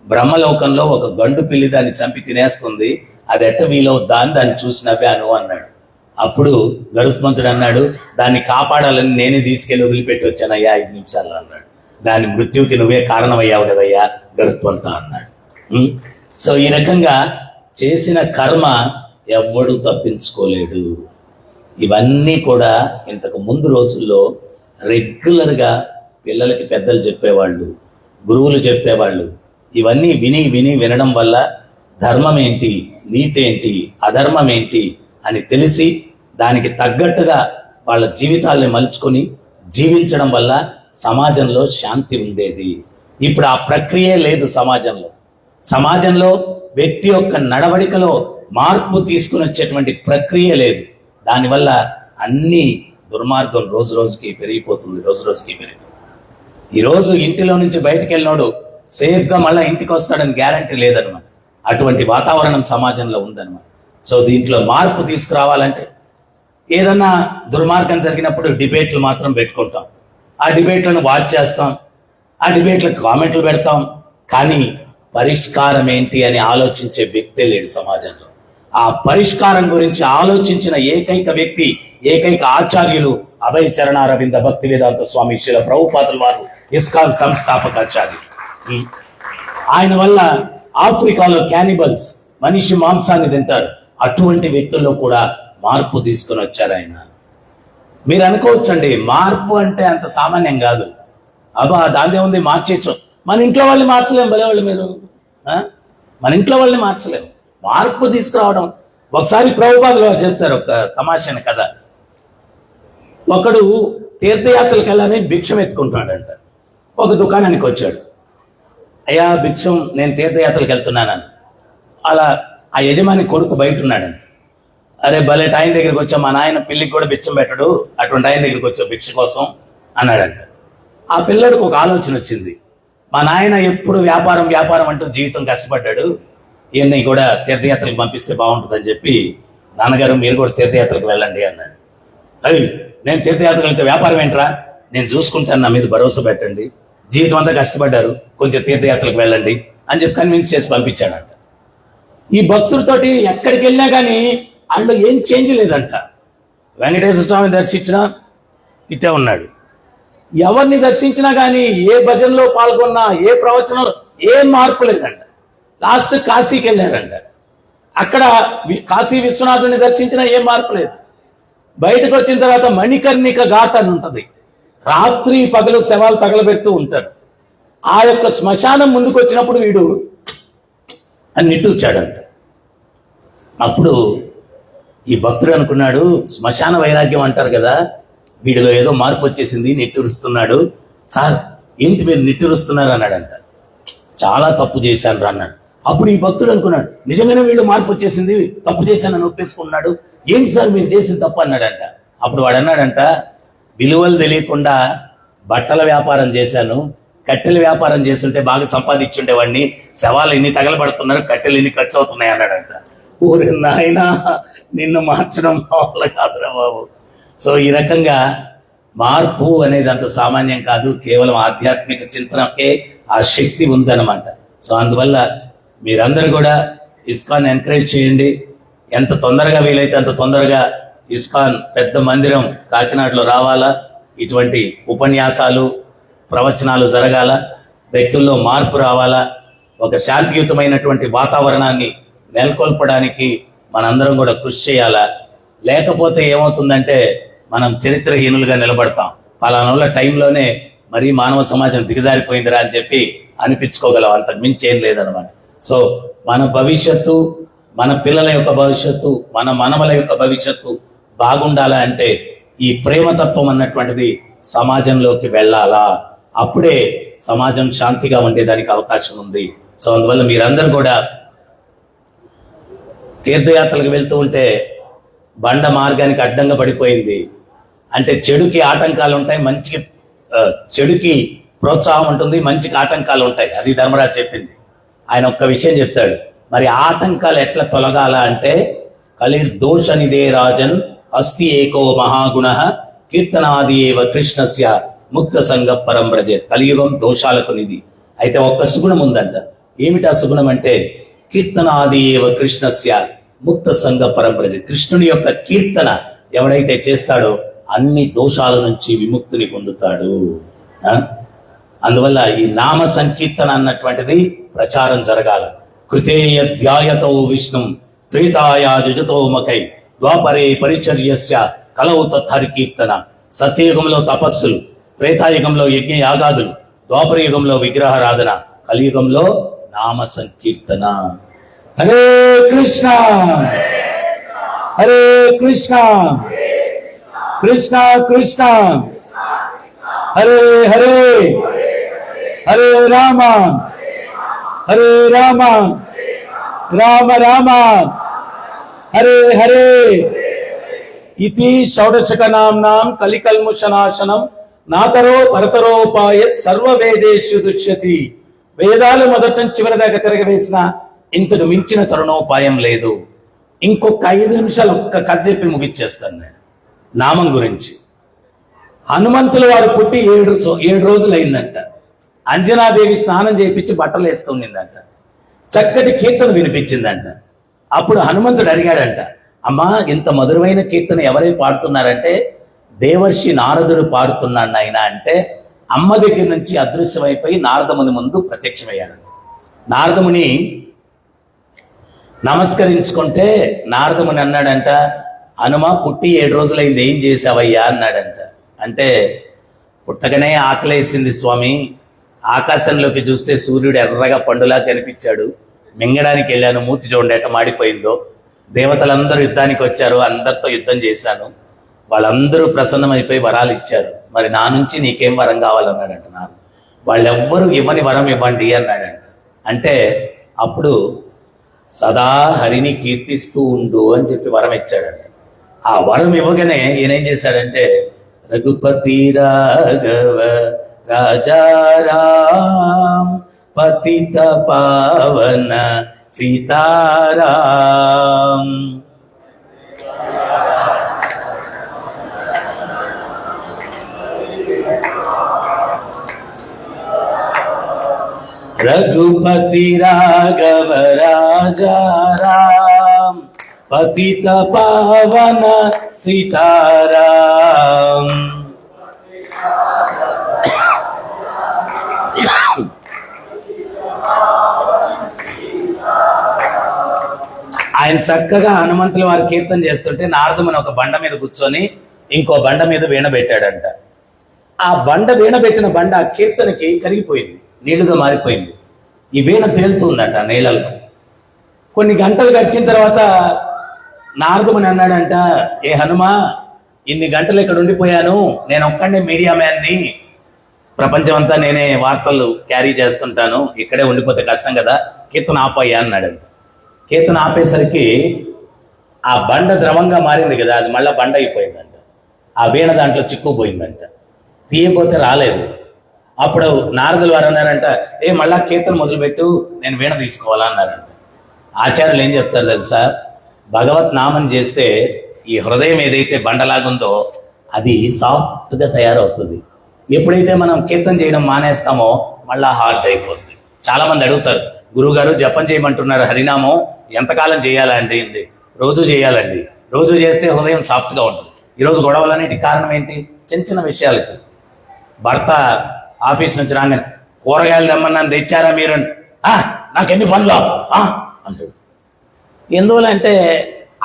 బ్రహ్మలోకంలో ఒక గండు పిల్లి దాన్ని చంపి తినేస్తుంది. అది ఎట్ట వీలవుద్దా అని దాన్ని చూసి నవ్వాను అన్నాడు. అప్పుడు గరుత్మంతుడు అన్నాడు, దాన్ని కాపాడాలని నేనే తీసుకెళ్లి వదిలిపెట్టి వచ్చానయ్యా 5 నిమిషాల్లో అన్నాడు. దాని మృత్యువుకి నువ్వే కారణమయ్యావు కదయ్యా గరుత్మంత అన్నాడు. సో ఈ రకంగా చేసిన కర్మ ఎవ్వడూ తప్పించుకోలేడు. ఇవన్నీ కూడా ఇంతకు ముందు రోజుల్లో రెగ్యులర్గా పిల్లలకి పెద్దలు చెప్పేవాళ్ళు, గురువులు చెప్పేవాళ్ళు. ఇవన్నీ వినడం వల్ల ధర్మం ఏంటి, నీతి ఏంటి, అధర్మం ఏంటి అని తెలిసి దానికి తగ్గట్టుగా వాళ్ళ జీవితాల్ని మలుచుకొని జీవించడం వల్ల సమాజంలో శాంతి ఉండేది. ఇప్పుడు ఆ ప్రక్రియే లేదు సమాజంలో వ్యక్తి యొక్క నడవడికలో మార్పు తీసుకుని వచ్చేటువంటి ప్రక్రియ లేదు. దానివల్ల అన్ని దుర్మార్గం రోజు రోజుకి పెరిగిపోతుంది. ఈరోజు ఇంటిలో నుంచి బయటికి వెళ్ళినోడు సేఫ్గా మళ్ళీ ఇంటికి వస్తాడని గ్యారంటీ లేదనమాట. అటువంటి వాతావరణం సమాజంలో ఉందన్నమాట. సో దీంట్లో మార్పు తీసుకురావాలంటే ఏదన్నా దుర్మార్గం జరిగినప్పుడు డిబేట్లు మాత్రం పెట్టుకుంటాం, ఆ డిబేట్లను వాచ్ చేస్తాం, ఆ డిబేట్లకు కామెంట్లు పెడతాం, కానీ పరిష్కారం ఏంటి అని ఆలోచించే వ్యక్తే లేడు సమాజంలో. ఆ పరిష్కారం గురించి ఆలోచించిన ఏకైక వ్యక్తి, ఏకైక ఆచార్యులు అభయ చరణారవింద భక్తి వేదాంత స్వామి శ్రీల ప్రభుపాదుల వారు, ఇస్కాన్ సంస్థాపకాచార్యులు. ఆయన వల్ల ఆఫ్రికాలో క్యానిబల్స్ మనిషి మాంసాన్ని తింటారు, అటువంటి వ్యక్తుల్లో కూడా మార్పు తీసుకుని వచ్చారు ఆయన. మీరు అనుకోవచ్చండి, మార్పు అంటే అంత సామాన్యం కాదు. దాందే ఉంది, మార్చేచ్చు. మన ఇంట్లో వాళ్ళని మార్చలేము, భలేవాళ్ళు మీరు. మన ఇంట్లో వాళ్ళని మార్చలేము, మార్పు తీసుకురావడం. ఒకసారి ప్రభుపాదులు వారు చెప్తారు ఒక తమాషైన కథ. ఒకడు తీర్థయాత్రలకు వెళ్ళని భిక్షం ఎత్తుకుంటున్నాడంట. ఒక దుకాణానికి వచ్చాడు. అయ్యా భిక్షం, నేను తీర్థయాత్రలకు వెళ్తున్నానని. అలా ఆ యజమాని కొడుకు బయట ఉన్నాడంట. అరే భలే ఆయన దగ్గరికి వచ్చా, మా నాయన పిల్లికి కూడా భిక్షం పెట్టడు, అటువంటి ఆయన దగ్గరికి వచ్చా భిక్ష కోసం అన్నాడంట. ఆ పిల్లడికి ఒక ఆలోచన వచ్చింది, మా నాయన ఎప్పుడు వ్యాపారం అంటూ జీవితం కష్టపడ్డాడు, ఈయన్ని కూడా తీర్థయాత్రలకు పంపిస్తే బాగుంటుందని చెప్పి, నాన్నగారు మీరు కూడా తీర్థయాత్రకు వెళ్ళండి అన్నాడు. అయ్యి నేను తీర్థయాత్రకు వెళ్తే వ్యాపారం ఏంట్రా, నేను చూసుకుంటాను, నా మీద భరోసా పెట్టండి, జీవితం అంతా కష్టపడ్డారు, కొంచెం తీర్థయాత్రకు వెళ్ళండి అని చెప్పి కన్విన్స్ చేసి పంపించాడంట. ఈ భక్తుడితోటి ఎక్కడికి వెళ్ళినా కానీ అందులో ఏం చేంజ్ లేదంట. వెంకటేశ్వర స్వామిని దర్శించినా ఇట్టే ఉన్నాడు, ఎవరిని దర్శించినా కానీ, ఏ భజనలో పాల్గొన్నా, ఏ ప్రవచనంలో ఏం మార్పు లేదంట. లాస్ట్ కాశీకి వెళ్ళారంట, అక్కడ కాశీ విశ్వనాథుని దర్శించినా ఏం మార్పు లేదు. బయటకు వచ్చిన తర్వాత మణికర్ణిక ఘాట్ అని ఉంటుంది, రాత్రి పగలు శవాలు తగలబెడుతూ ఉంటారు. ఆ యొక్క శ్మశానం ముందుకు వచ్చినప్పుడు వీడు అని నిట్టూర్చాడంట. అప్పుడు ఈ భక్తుడు అనుకున్నాడు, శ్మశాన వైరాగ్యం అంటారు కదా, వీడిలో ఏదో మార్పు వచ్చేసింది, నిట్టూరుస్తున్నాడు. సార్ ఏంటి మీరు నిట్టూరుస్తున్నారు అన్నాడంట. చాలా తప్పు చేశాను రా అన్నాడు. అప్పుడు ఈ భక్తుడు అనుకున్నాడు, నిజంగానే వీళ్ళు మార్పు వచ్చేసింది, తప్పు చేశానని ఒప్పేసుకున్నాడు. ఏంటి సార్ మీరు చేసిన తప్పు అన్నాడంట. అప్పుడు వాడు అన్నాడంట, విలువలు తెలియకుండా బట్టల వ్యాపారం చేశాను, కట్టెల వ్యాపారం చేస్తుంటే బాగా సంపాదించుండేవాడిని, శవాలు ఎన్ని తగలబడుతున్నారు, కట్టెలు ఎన్ని ఖర్చు అవుతున్నాయి అన్నాడంట. ఊరి నాయన నిన్ను మార్చడం మామూలు కాదురా బాబు. సో ఈ రకంగా మార్పు అనేది అంత సామాన్యం కాదు, కేవలం ఆధ్యాత్మిక చింతనకే ఆ శక్తి ఉందన్నమాట. సో అందువల్ల మీరందరూ కూడా ఇస్కాన్ ఎంకరేజ్ చేయండి. ఎంత తొందరగా వీలైతే అంత తొందరగా ఇస్కాన్ పెద్ద మందిరం కాకినాడలో రావాలా, ఇటువంటి ఉపన్యాసాలు ప్రవచనాలు జరగాల, వ్యక్తుల్లో మార్పు రావాలా, ఒక శాంతియుతమైనటువంటి వాతావరణాన్ని నెలకొల్పడానికి మనందరం కూడా కృషి చేయాలా. లేకపోతే ఏమవుతుందంటే మనం చరిత్రహీనులుగా నిలబడతాం. పలానోళ్ళ టైంలోనే మరీ మానవ సమాజం దిగజారిపోయిందిరా అని చెప్పి అనిపించుకోగలం, అంతకు మించి ఏం లేదనమాట. సో మన భవిష్యత్తు, మన పిల్లల యొక్క భవిష్యత్తు, మన మనమల యొక్క భవిష్యత్తు బాగుండాలా అంటే ఈ ప్రేమతత్వం అన్నటువంటిది సమాజంలోకి వెళ్ళాలా, అప్పుడే సమాజం శాంతిగా ఉండేదానికి అవకాశం ఉంది. సో అందువల్ల మీరందరూ కూడా తీర్థయాత్రలకు వెళ్తూ ఉంటే బండ మార్గానికి అడ్డంగా పడిపోయింది అంటే చెడుకి ఆటంకాలు ఉంటాయి, మంచికి చెడుకి ప్రోత్సాహం ఉంటుంది, మంచికి ఆటంకాలు ఉంటాయి. అది ధర్మరాజు చెప్పింది. ఆయన ఒక్క విషయం చెప్తాడు, మరి ఆటంకాలు ఎట్లా తొలగాల అంటే కలిర్దోష నిదే రాజన్ అస్తి ఏకో మహాగుణ కీర్తనాది ఏవ కృష్ణస్య ముక్త సంగ పరం బ్రజేత్. కలియుగం దోషాలకు నిధి. అయితే ఒక్క సుగుణం ఉందంట. ఏమిటా సుగుణం అంటే కీర్తనాది ఏవ కృష్ణస్య ముక్త సంగ పరం బ్రజేత్. కృష్ణుని యొక్క కీర్తన ఎవడైతే చేస్తాడో అన్ని దోషాల నుంచి విముక్తిని పొందుతాడు. అందువల్ల ఈ నామ సంకీర్తన అన్నటువంటిది ప్రచారం జరగాల. కృతేయ ధ్యాయతో విష్ణు త్రేతాయా యుజతో మకై ద్వాపరే పరిచర్యస్య కలవు తత్హరి కీర్తన. సత్యయుగంలో తపస్సులు, త్రేతాయుగంలో యజ్ఞ యాగాదులు, ద్వాపర యుగంలో విగ్రహారాధన, కలియుగంలో నామ సంకీర్తన. హరే కృష్ణ హరే కృష్ణ కృష్ణ కృష్ణ హరే హరే హరే రామ హరే రామ రామ రామ హరే హరే. ఇతి షోడశక నామ్నాం కలికల్ముషనాశనం నాతరో భరతరోపాయత్ సర్వ వేదేషు దుష్యతి. వేదాలు మొదటి నుంచి చివరి దాకా తిరగవేసిన ఇంతకు మించిన తరుణోపాయం లేదు. ఇంకొక 5 నిమిషాలు ఒక్క కథ చెప్పి ముగిచ్చేస్తాను నేను నామం గురించి. హనుమంతుల వారు పుట్టి 7 రోజులు అయిందంట. అంజనాదేవి స్నానం చేయించి బట్టలు వేస్తుందంట. చక్కటి కీర్తన వినిపించిందంట. అప్పుడు హనుమంతుడు అడిగాడంట, అమ్మా ఇంత మధురమైన కీర్తన ఎవరై పాడుతున్నారంటే దేవర్షి నారదుడు పాడుతున్నాడు నాయన అంటే, అమ్మ దగ్గర నుంచి అదృశ్యమైపోయి నారదముని ముందు ప్రత్యక్షమయ్యాడు. నారదముని నమస్కరించుకుంటే నారదముని అన్నాడంట, హనుమ పుట్టి 7 రోజులైంది, ఏం చేసావయ్యా అన్నాడంట. అంటే పుట్టగానే ఆకలేసింది స్వామి, ఆకాశంలోకి చూస్తే సూర్యుడు ఎర్రగా పండులా కనిపించాడు, మింగడానికి వెళ్ళాను, మూతి చూడండి ఎట్ట మాడిపోయిందో, దేవతలందరూ యుద్ధానికి వచ్చారు, అందరితో యుద్ధం చేశాను, వాళ్ళందరూ ప్రసన్నమైపోయి వరాలు ఇచ్చారు, మరి నా నుంచి నీకేం వరం కావాలన్నాడంట. నాకు వాళ్ళెవ్వరూ ఇవ్వని వరం ఇవ్వండి అన్నాడంట. అంటే అప్పుడు సదా హరిని కీర్తిస్తూ ఉండు అని చెప్పి వరం ఇచ్చాడంట. ఆ వరం ఇవ్వగానే ఈయనేం చేశాడంటే రఘుపతి రాఘవ రాజారాం పతిత పావన సీతారాం. రఘుపతి రాఘవ రాజారాం పతిత పావన సీతారాం. ఆయన చక్కగా హనుమంతుల వారి కీర్తన చేస్తుంటే నారదముని ఒక బండ మీద కూర్చొని ఇంకో బండ మీద వీణ పెట్టాడంట. ఆ వీణ పెట్టిన బండ ఆ కీర్తనకి కరిగిపోయింది, నీళ్లుగా మారిపోయింది. ఈ వీణ తేలుతుందట నీళ్ళల్లో. కొన్ని గంటలు గడిచిన తర్వాత నారదముని అన్నాడంట, ఏ హనుమా, ఇన్ని గంటలు ఇక్కడ ఉండిపోయాను, నేను ఒక్కడే మీడియా మ్యాన్ని, ప్రపంచం అంతా నేనే వార్తలు క్యారీ చేస్తుంటాను, ఇక్కడే ఉండిపోతే కష్టం కదా, కీర్తన ఆపయ్యా అన్నాడంట. కీర్తన ఆపేసరికి ఆ బండ ద్రవంగా మారింది కదా, అది మళ్ళీ బండ అయిపోయిందంట. ఆ వీణ దాంట్లో చిక్కుపోయిందంట, తీయపోతే రాలేదు. అప్పుడు నారదుల వారు అన్నారంట, మళ్ళా కీర్తన మొదలుపెట్టు, నేను వీణ తీసుకోవాలా అన్నారంట. ఆచార్యులు ఏం చెప్తారు తెలుసా, భగవత్ నామం చేస్తే ఈ హృదయం ఏదైతే బండలాగుందో అది సాఫ్ట్గా తయారవుతుంది. ఎప్పుడైతే మనం కీర్తన చేయడం మానేస్తామో మళ్ళా హార్డ్ అయిపోద్ది. చాలా మంది అడుగుతారు, గురువుగారు జపం చేయమంటున్నారు, హరినామం ఎంతకాలం చేయాలండి? రోజు చేయాలండి. రోజు చేస్తే హృదయం సాఫ్ట్గా ఉంటుంది. ఈరోజు గొడవలన్నిటికి కారణం ఏంటి? చిన్న చిన్న విషయాలకి. భర్త ఆఫీస్ నుంచి రాగానే కూరగాయలు తెమ్మన్నాను, తెచ్చారా మీరు? నాకెన్ని పనులు అంటాడు. ఎందువలంటే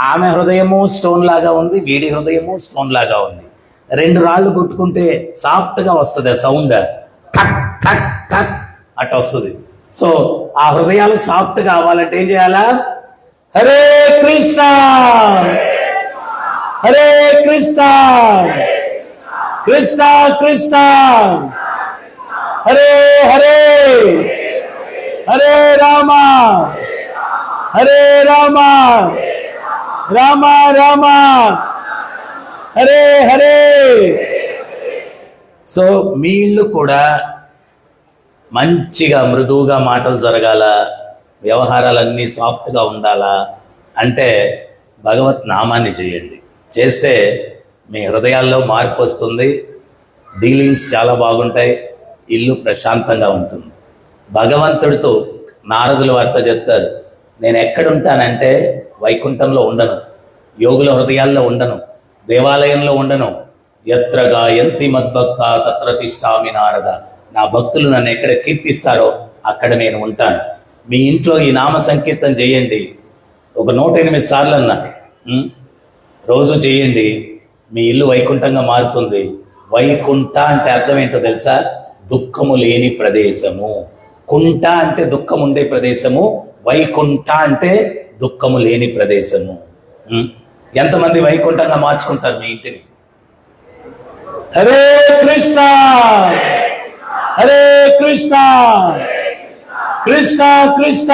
ఆమె హృదయము స్టోన్ లాగా ఉంది, వీడి హృదయము స్టోన్ లాగా ఉంది. రెండు రాళ్ళు కొట్టుకుంటే సాఫ్ట్గా వస్తుంది సౌండ్, టక్ టక్ టక్ అట్ట వస్తుంది. సో ఆ హృదయాలు సాఫ్ట్గా అవ్వాలంటే ఏం చేయాలా? హరే కృష్ణ హరే కృష్ణ కృష్ణ కృష్ణ హరే హరే హరే రామ హరే రామ రామ రామ హరే హరే. సో మీ ఇల్లు కూడా మంచిగా మృదువుగా మాటలు జరగాల, వ్యవహారాలన్నీ సాఫ్ట్గా ఉండాలా అంటే భగవత్ నామాన్ని చేయండి. చేస్తే మీ హృదయాల్లో మార్పు వస్తుంది, డీలింగ్స్ చాలా బాగుంటాయి, ఇల్లు ప్రశాంతంగా ఉంటుంది. భగవంతుడితో నారదుల వార్త చెప్తారు, నేను ఎక్కడుంటానంటే వైకుంఠంలో ఉండను, యోగుల హృదయాల్లో ఉండను, దేవాలయంలో ఉండను. యత్ర గాయంతి మద్భక్త తత్ర తిష్ఠామి నారద. నా భక్తులు నన్ను ఎక్కడ కీర్తిస్తారో అక్కడ నేను ఉంటాను. మీ ఇంట్లో ఈ నామ సంకీర్తన చేయండి, ఒక 108 సార్లు అన్నా రోజు చేయండి. మీ ఇల్లు వైకుంఠంగా మారుతుంది. వైకుంఠ అంటే అర్థం ఏంటో తెలుసా? దుఃఖము లేని ప్రదేశము. కుంఠ అంటే దుఃఖం ఉండే ప్రదేశము, వైకుంఠ అంటే దుఃఖము లేని ప్రదేశము. ఎంతమంది వైకుంఠంగా మార్చుకుంటారు మీ ఇంటిని? హరే కృష్ణ హరే కృష్ణ కృష్ణ కృష్ణ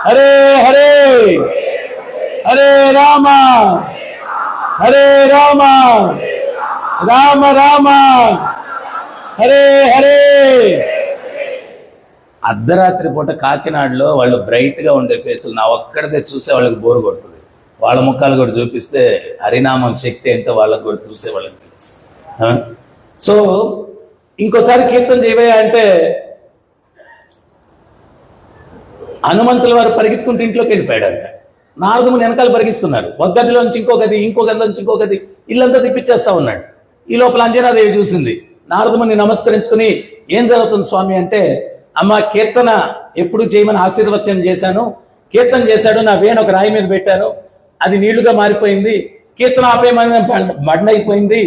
హరే హరే హరే రామ హరే రామ రామ రామ హరే హరే. అర్ధరాత్రి పూట కాకినాడలో వాళ్ళు బ్రైట్గా ఉండే ఫేసులు నా ఒక్కడిదే చూసే వాళ్ళకి బోరు కొడుతుంది. వాళ్ళ ముఖాలు కూడా చూపిస్తే హరినామం శక్తి ఏంటో వాళ్ళకు కూడా చూసే వాళ్ళకి తెలుస్తుంది. సో ఇంకోసారి కీర్తన చేయవే అంటే హనుమంతుల వారు పరిగెత్తుకుంటూ ఇంట్లోకి వెళ్ళిపోయాడంట. నారదుని వెనకాల పరిగిస్తున్నారు. ఒక గదిలోంచి ఇంకో గది, ఇంకో గదిలోంచి ఇంకో గది, ఇల్లంతా తిప్పించేస్తా ఉన్నాడు. ఈ లోపల అంజనాదేవి చూసింది. నారదుని నమస్కరించుకుని ఏం జరుగుతుంది స్వామి అంటే, అమ్మ కీర్తన ఎప్పుడు చేయమని ఆశీర్వచనం చేశాను, కీర్తన చేశాడు, నా వేణు ఒక రాయి మీద పెట్టాను, అది నీళ్లుగా మారిపోయింది, కీర్తన ఆపేయమని బండైపోయింది,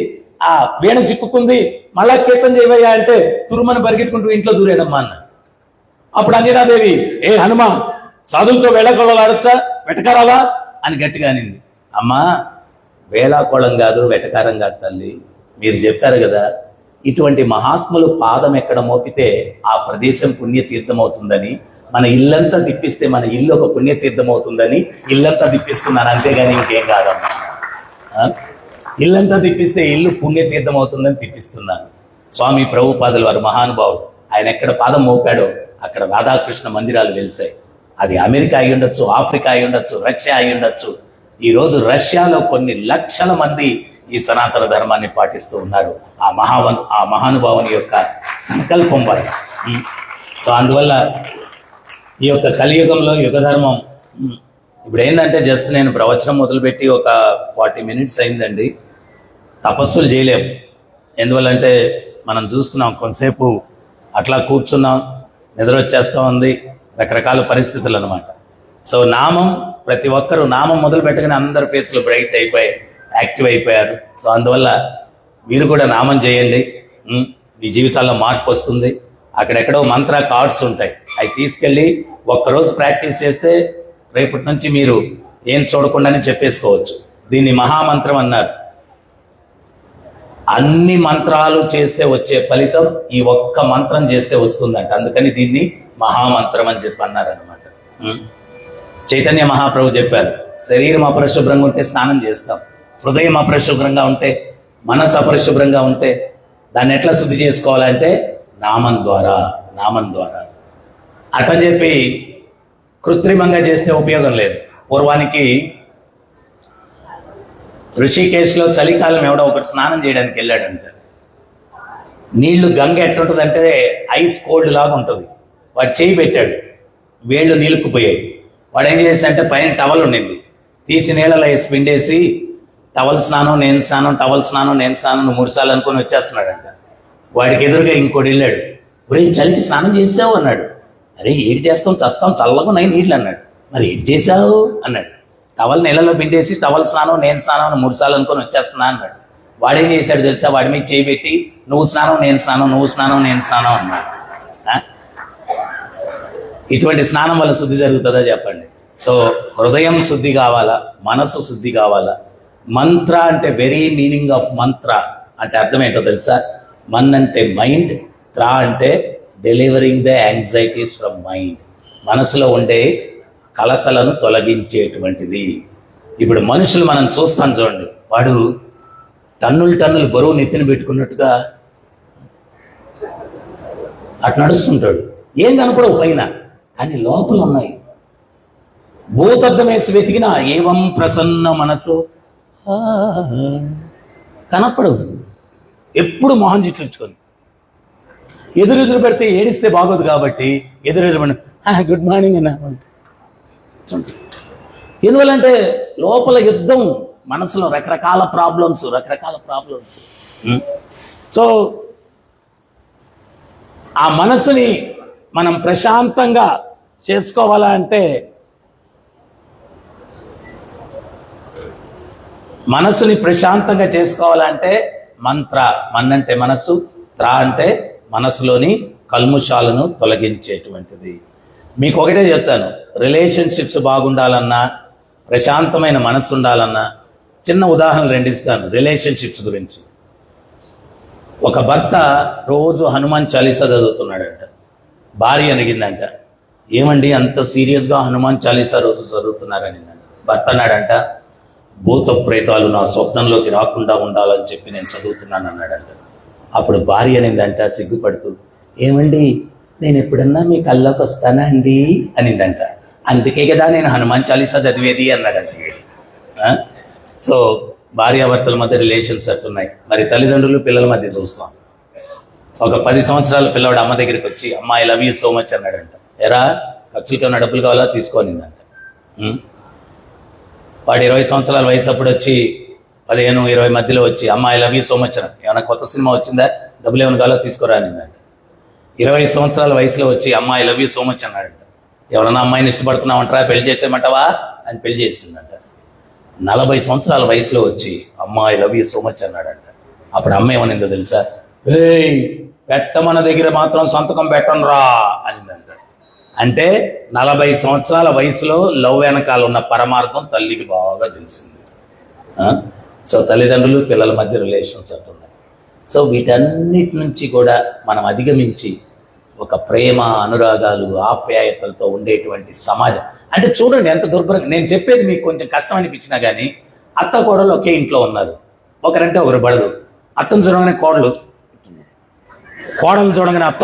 ఆ వేణు చిక్కుకుంది, మళ్ళా కీర్తన చేయవయ్యా అంటే తురుమని పరిగెట్టుకుంటూ ఇంట్లో దూరేడమ్మా అన్న. అప్పుడు అంజనాదేవి, ఏ హనుమ, సాధులతో వేళాకోళాలు వెటకారాలా అని గట్టిగా అనింది. అమ్మా వేళాకోళం కాదు, వెటకారం కాదు తల్లి, మీరు చెప్పారు కదా ఇటువంటి మహాత్ములు పాదం ఎక్కడ మోపితే ఆ ప్రదేశం పుణ్యతీర్థం అవుతుందని, మన ఇల్లంతా తిప్పిస్తే మన ఇల్లు ఒక పుణ్యతీర్థం అవుతుందని ఇల్లంతా తిప్పిస్తున్నాను, అంతేగాని ఇంకేం కాదమ్మా. ఇల్లంతా తిప్పిస్తే ఇల్లు పుణ్యతీర్థం అవుతుందని తిప్పిస్తున్నాను. స్వామి ప్రభుపాదుల వారు మహానుభావుడు, ఆయన ఎక్కడ పాదం మోపాడో అక్కడ రాధాకృష్ణ మందిరాలు వెలిసాయి. అది అమెరికా అయి ఉండొచ్చు, ఆఫ్రికా అయి ఉండొచ్చు, రష్యా అయి ఉండొచ్చు. ఈరోజు రష్యాలో కొన్ని లక్షల మంది ఈ సనాతన ధర్మాన్ని పాటిస్తూ ఉన్నారు. ఆ మహానుభావుని యొక్క సంకల్పం వల్ల. సో అందువల్ల ఈ యొక్క కలియుగంలో యుగ ధర్మం ఇప్పుడు ఏంటంటే, జస్ట్ నేను ప్రవచనం మొదలుపెట్టి ఒక 40 minutes అయిందండి. తపస్సులు చేయలేము. ఎందువల్లంటే మనం చూస్తున్నాం, కొంతసేపు అట్లా కూర్చున్నాం, నిద్ర వచ్చేస్తూ ఉంది, రకరకాల పరిస్థితులు అనమాట. సో నామం, ప్రతి ఒక్కరూ నామం మొదలు పెట్టగానే అందరి ఫేస్లు బ్రైట్ అయిపోయి యాక్టివ్ అయిపోయారు. సో అందువల్ల మీరు కూడా నామం చేయండి, మీ జీవితాల్లో మార్పు వస్తుంది. అక్కడెక్కడో మంత్ర కార్డ్స్ ఉంటాయి, అవి తీసుకెళ్ళి ఒక్కరోజు ప్రాక్టీస్ చేస్తే రేపటి నుంచి మీరు ఏం చూడకుండానే చెప్పేసుకోవచ్చు. దీన్ని మహామంత్రం అన్నారు. అన్ని మంత్రాలు చేస్తే వచ్చే ఫలితం ఈ ఒక్క మంత్రం చేస్తే వస్తుందంట. అందుకని దీన్ని మహామంత్రం అని చెప్పి అన్నారనమాట. చైతన్య మహాప్రభు చెప్పారు, శరీరం అపరిశుభ్రంగా ఉంటే స్నానం చేస్తాం, హృదయం అపరిశుభ్రంగా ఉంటే, మనసు అపరిశుభ్రంగా ఉంటే దాన్ని ఎట్లా శుద్ధి చేసుకోవాలంటే నామం ద్వారా. అటని చెప్పి కృత్రిమంగా చేస్తే ఉపయోగం లేదు. పూర్వానికి ఋషికేశ్లో చలికాలం ఎవడో ఒకటి స్నానం చేయడానికి వెళ్ళాడంట. నీళ్లు గంగ ఎట్టుంటుందంటే ఐస్ కోల్డ్ లాగా ఉంటుంది. వాడు చేయి పెట్టాడు, వేళ్ళు నీళ్ళుకుపోయాయి. వాడు ఏం చేశాడంటే పైన టవల్ ఉండింది, తీసి నీళ్ళలో వేసి పిండేసి టవల్ స్నానం నేను స్నానం, టవల్ స్నానం నేను స్నానం 3 సార్లు అనుకుని వచ్చేస్తున్నాడంట. వాడికి ఎదురుగా ఇంకోటి వెళ్ళాడు, ఒరే చలికి స్నానం చేసావు అన్నాడు. అరే ఏడు చేస్తాం, చస్తాం, చల్లగా ఉన్నాయి నీళ్ళు అన్నాడు. మరి ఏడు చేసావు అన్నాడు. టవల్ నీళ్ళలో పిండేసి టవల్ స్నానం నేను స్నానం 3 సార్లు అనుకుని వచ్చేస్తున్నా అన్నాడు. వాడేం చేశాడు తెలుసా, వాడి మీద చేయి పెట్టి నువ్వు స్నానం నేను స్నానం, నువ్వు స్నానం నేను స్నానం అన్నాడు. ఇటువంటి స్నానం వల్ల శుద్ధి జరుగుతుందా చెప్పండి? సో హృదయం శుద్ధి కావాలా, మనసు శుద్ధి కావాలా. మంత్ర అంటే వెరీ మీనింగ్ ఆఫ్ మంత్ర అంటే అర్థం ఏంటో తెలుసా? మన్ అంటే మైండ్, త్రా అంటే delivering the anxieties from mind, మనసులో ఉండే కలతలను తొలగించేటువంటిది. ఇప్పుడు మనుషులు మనం చూస్తాం చూడండి, వాడు టన్నులు బరువు నెత్తిన పెట్టుకున్నట్టుగా అటు నడుస్తుంటాడు, ఏం కనపడవు పైన, కానీ లోపల ఉన్నాయి. భూతద్దమేసి వెతికిన ఏవం ప్రసన్న మనసు కనపడదు. ఎప్పుడు మొహం చిట్లించుకొని ఎదురెదురు పెడితే ఏడిస్తే బాగోదు కాబట్టి ఎదురెదురు గుడ్ మార్నింగ్ అన్న. ఎందువల్లంటే లోపల యుద్ధం, మనసులో రకరకాల ప్రాబ్లమ్స్. సో ఆ మనసుని మనం ప్రశాంతంగా చేసుకోవాలంటే మంత్ర, మన్ అంటే మనసు, త్రా అంటే మనసులోని కల్ముషాలను తొలగించేటువంటిది. మీకు ఒకటే చెప్తాను, రిలేషన్షిప్స్ బాగుండాలన్నా, ప్రశాంతమైన మనసు ఉండాలన్నా చిన్న ఉదాహరణ 2 ఇస్తాను రిలేషన్షిప్స్ గురించి. ఒక భర్త రోజు హనుమాన్ చాలీసా చదువుతున్నాడంట. భార్య అడిగిందంట, ఏమండి అంత సీరియస్గా హనుమాన్ చాలీసా రోజు చదువుతున్నారనిందంట. భర్త అన్నాడంట, భూత ప్రేతాలు నా స్వప్నంలోకి రాకుండా ఉండాలని చెప్పి నేను చదువుతున్నాను అన్నాడంట. అప్పుడు భార్య అనిందంట సిగ్గుపడుతూ, ఏమండి నేను ఎప్పుడన్నా మీ కల్లోకి వస్తానా అండి అనిందంట. అందుకే కదా నేను హనుమాన్ చాలీసా చదివేది అన్నాడంట. సో భార్యాభర్తల మధ్య రిలేషన్స్ అట్టున్నాయి. మరి తల్లిదండ్రులు పిల్లల మధ్య చూస్తాం. ఒక 10 సంవత్సరాల పిల్లవాడు అమ్మ దగ్గరికి వచ్చి, అమ్మ I love you so much అన్నాడంట. ఎరా ఖర్చులకి ఏమైనా డబ్బులు కావాలా తీసుకోనిందంట. వాడు 20 సంవత్సరాల వయసు అప్పుడు వచ్చి 15-20 మధ్యలో వచ్చి, అమ్మ I love you so much అన్నాడు. ఏమైనా కొత్త సినిమా వచ్చిందా, డబ్బులు ఏమైనా కావాలో తీసుకురానిందంట. 20 సంవత్సరాల వయసులో వచ్చి అమ్మ I love you so much అన్నాడంట. ఎవరన్నా అమ్మాయిని ఇష్టపడుతున్నామంటారా, పెళ్లి చేసేయమంటావా అని పెళ్లి చేసిందంట. 40 సంవత్సరాల వయసులో వచ్చి అమ్మ I love you so much అన్నాడంట. అప్పుడు అమ్మ ఏమనిందో తెలుసా, ఏయ్ పెట్టమన్న దగ్గర మాత్రం సంతకం పెట్టనురా అనిందంట. అంటే 40 సంవత్సరాల వయసులో లవ్ వెనకాల ఉన్న పరమార్థం తల్లికి బాగా తెలిసింది. సో తల్లిదండ్రులు పిల్లల మధ్య రిలేషన్స్ అంటున్నాయి. సో వీటన్నిటి నుంచి కూడా మనం అధిగమించి ఒక ప్రేమ, అనురాగాలు, ఆప్యాయతలతో ఉండేటువంటి సమాజం. అంటే చూడండి ఎంత దుర్భరంగా, నేను చెప్పేది మీకు కొంచెం కష్టం అనిపించినా కానీ అత్త కోడలు ఒకే ఇంట్లో ఉన్నారు, ఒకరంటే ఒకరు పడదు. అత్తను చూడగానే కోడలు, కోడలు చూడగానే అత్త.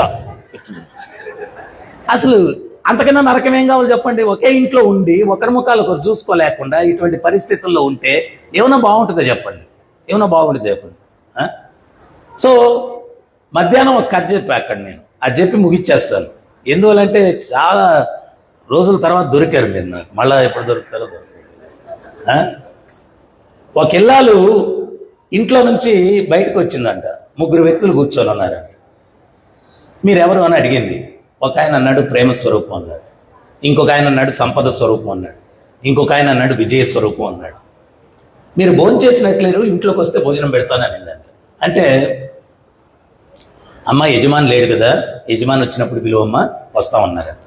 అసలు అంతకన్నా నరకం ఏం కావాలి చెప్పండి? ఒకే ఇంట్లో ఉండి ఒకరి ముఖాలు ఒకరు చూసుకోలేకుండా ఇటువంటి పరిస్థితుల్లో ఉంటే ఏమైనా బాగుంటుందో చెప్పండి? సో మధ్యాహ్నం ఒక కథ చెప్పా అక్కడ, నేను అది చెప్పి ముగిచ్చేస్తాను. ఎందువల్లంటే చాలా రోజుల తర్వాత దొరికారు మీరు నాకు, మళ్ళీ ఎప్పుడు దొరుకుతారో ఒక ఇల్లాలు ఇంట్లో నుంచి బయటకు వచ్చిందంట. 3 వ్యక్తులు కూర్చొని ఉన్నారంట. మీరెవరు అని అడిగింది. ఒక ఆయన అన్నాడు ప్రేమ స్వరూపం అన్నాడు, ఇంకొక ఆయన అన్నాడు సంపద స్వరూపం అన్నాడు, ఇంకొక ఆయన అన్నాడు విజయ స్వరూపం అన్నాడు. మీరు భోజనం చేసినట్లేరు, ఇంట్లోకి వస్తే భోజనం పెడతాననిందంట. అంటే అమ్మ యజమాని లేడు కదా, యజమాని వచ్చినప్పుడు పిలువమ్మ వస్తామన్నారంట.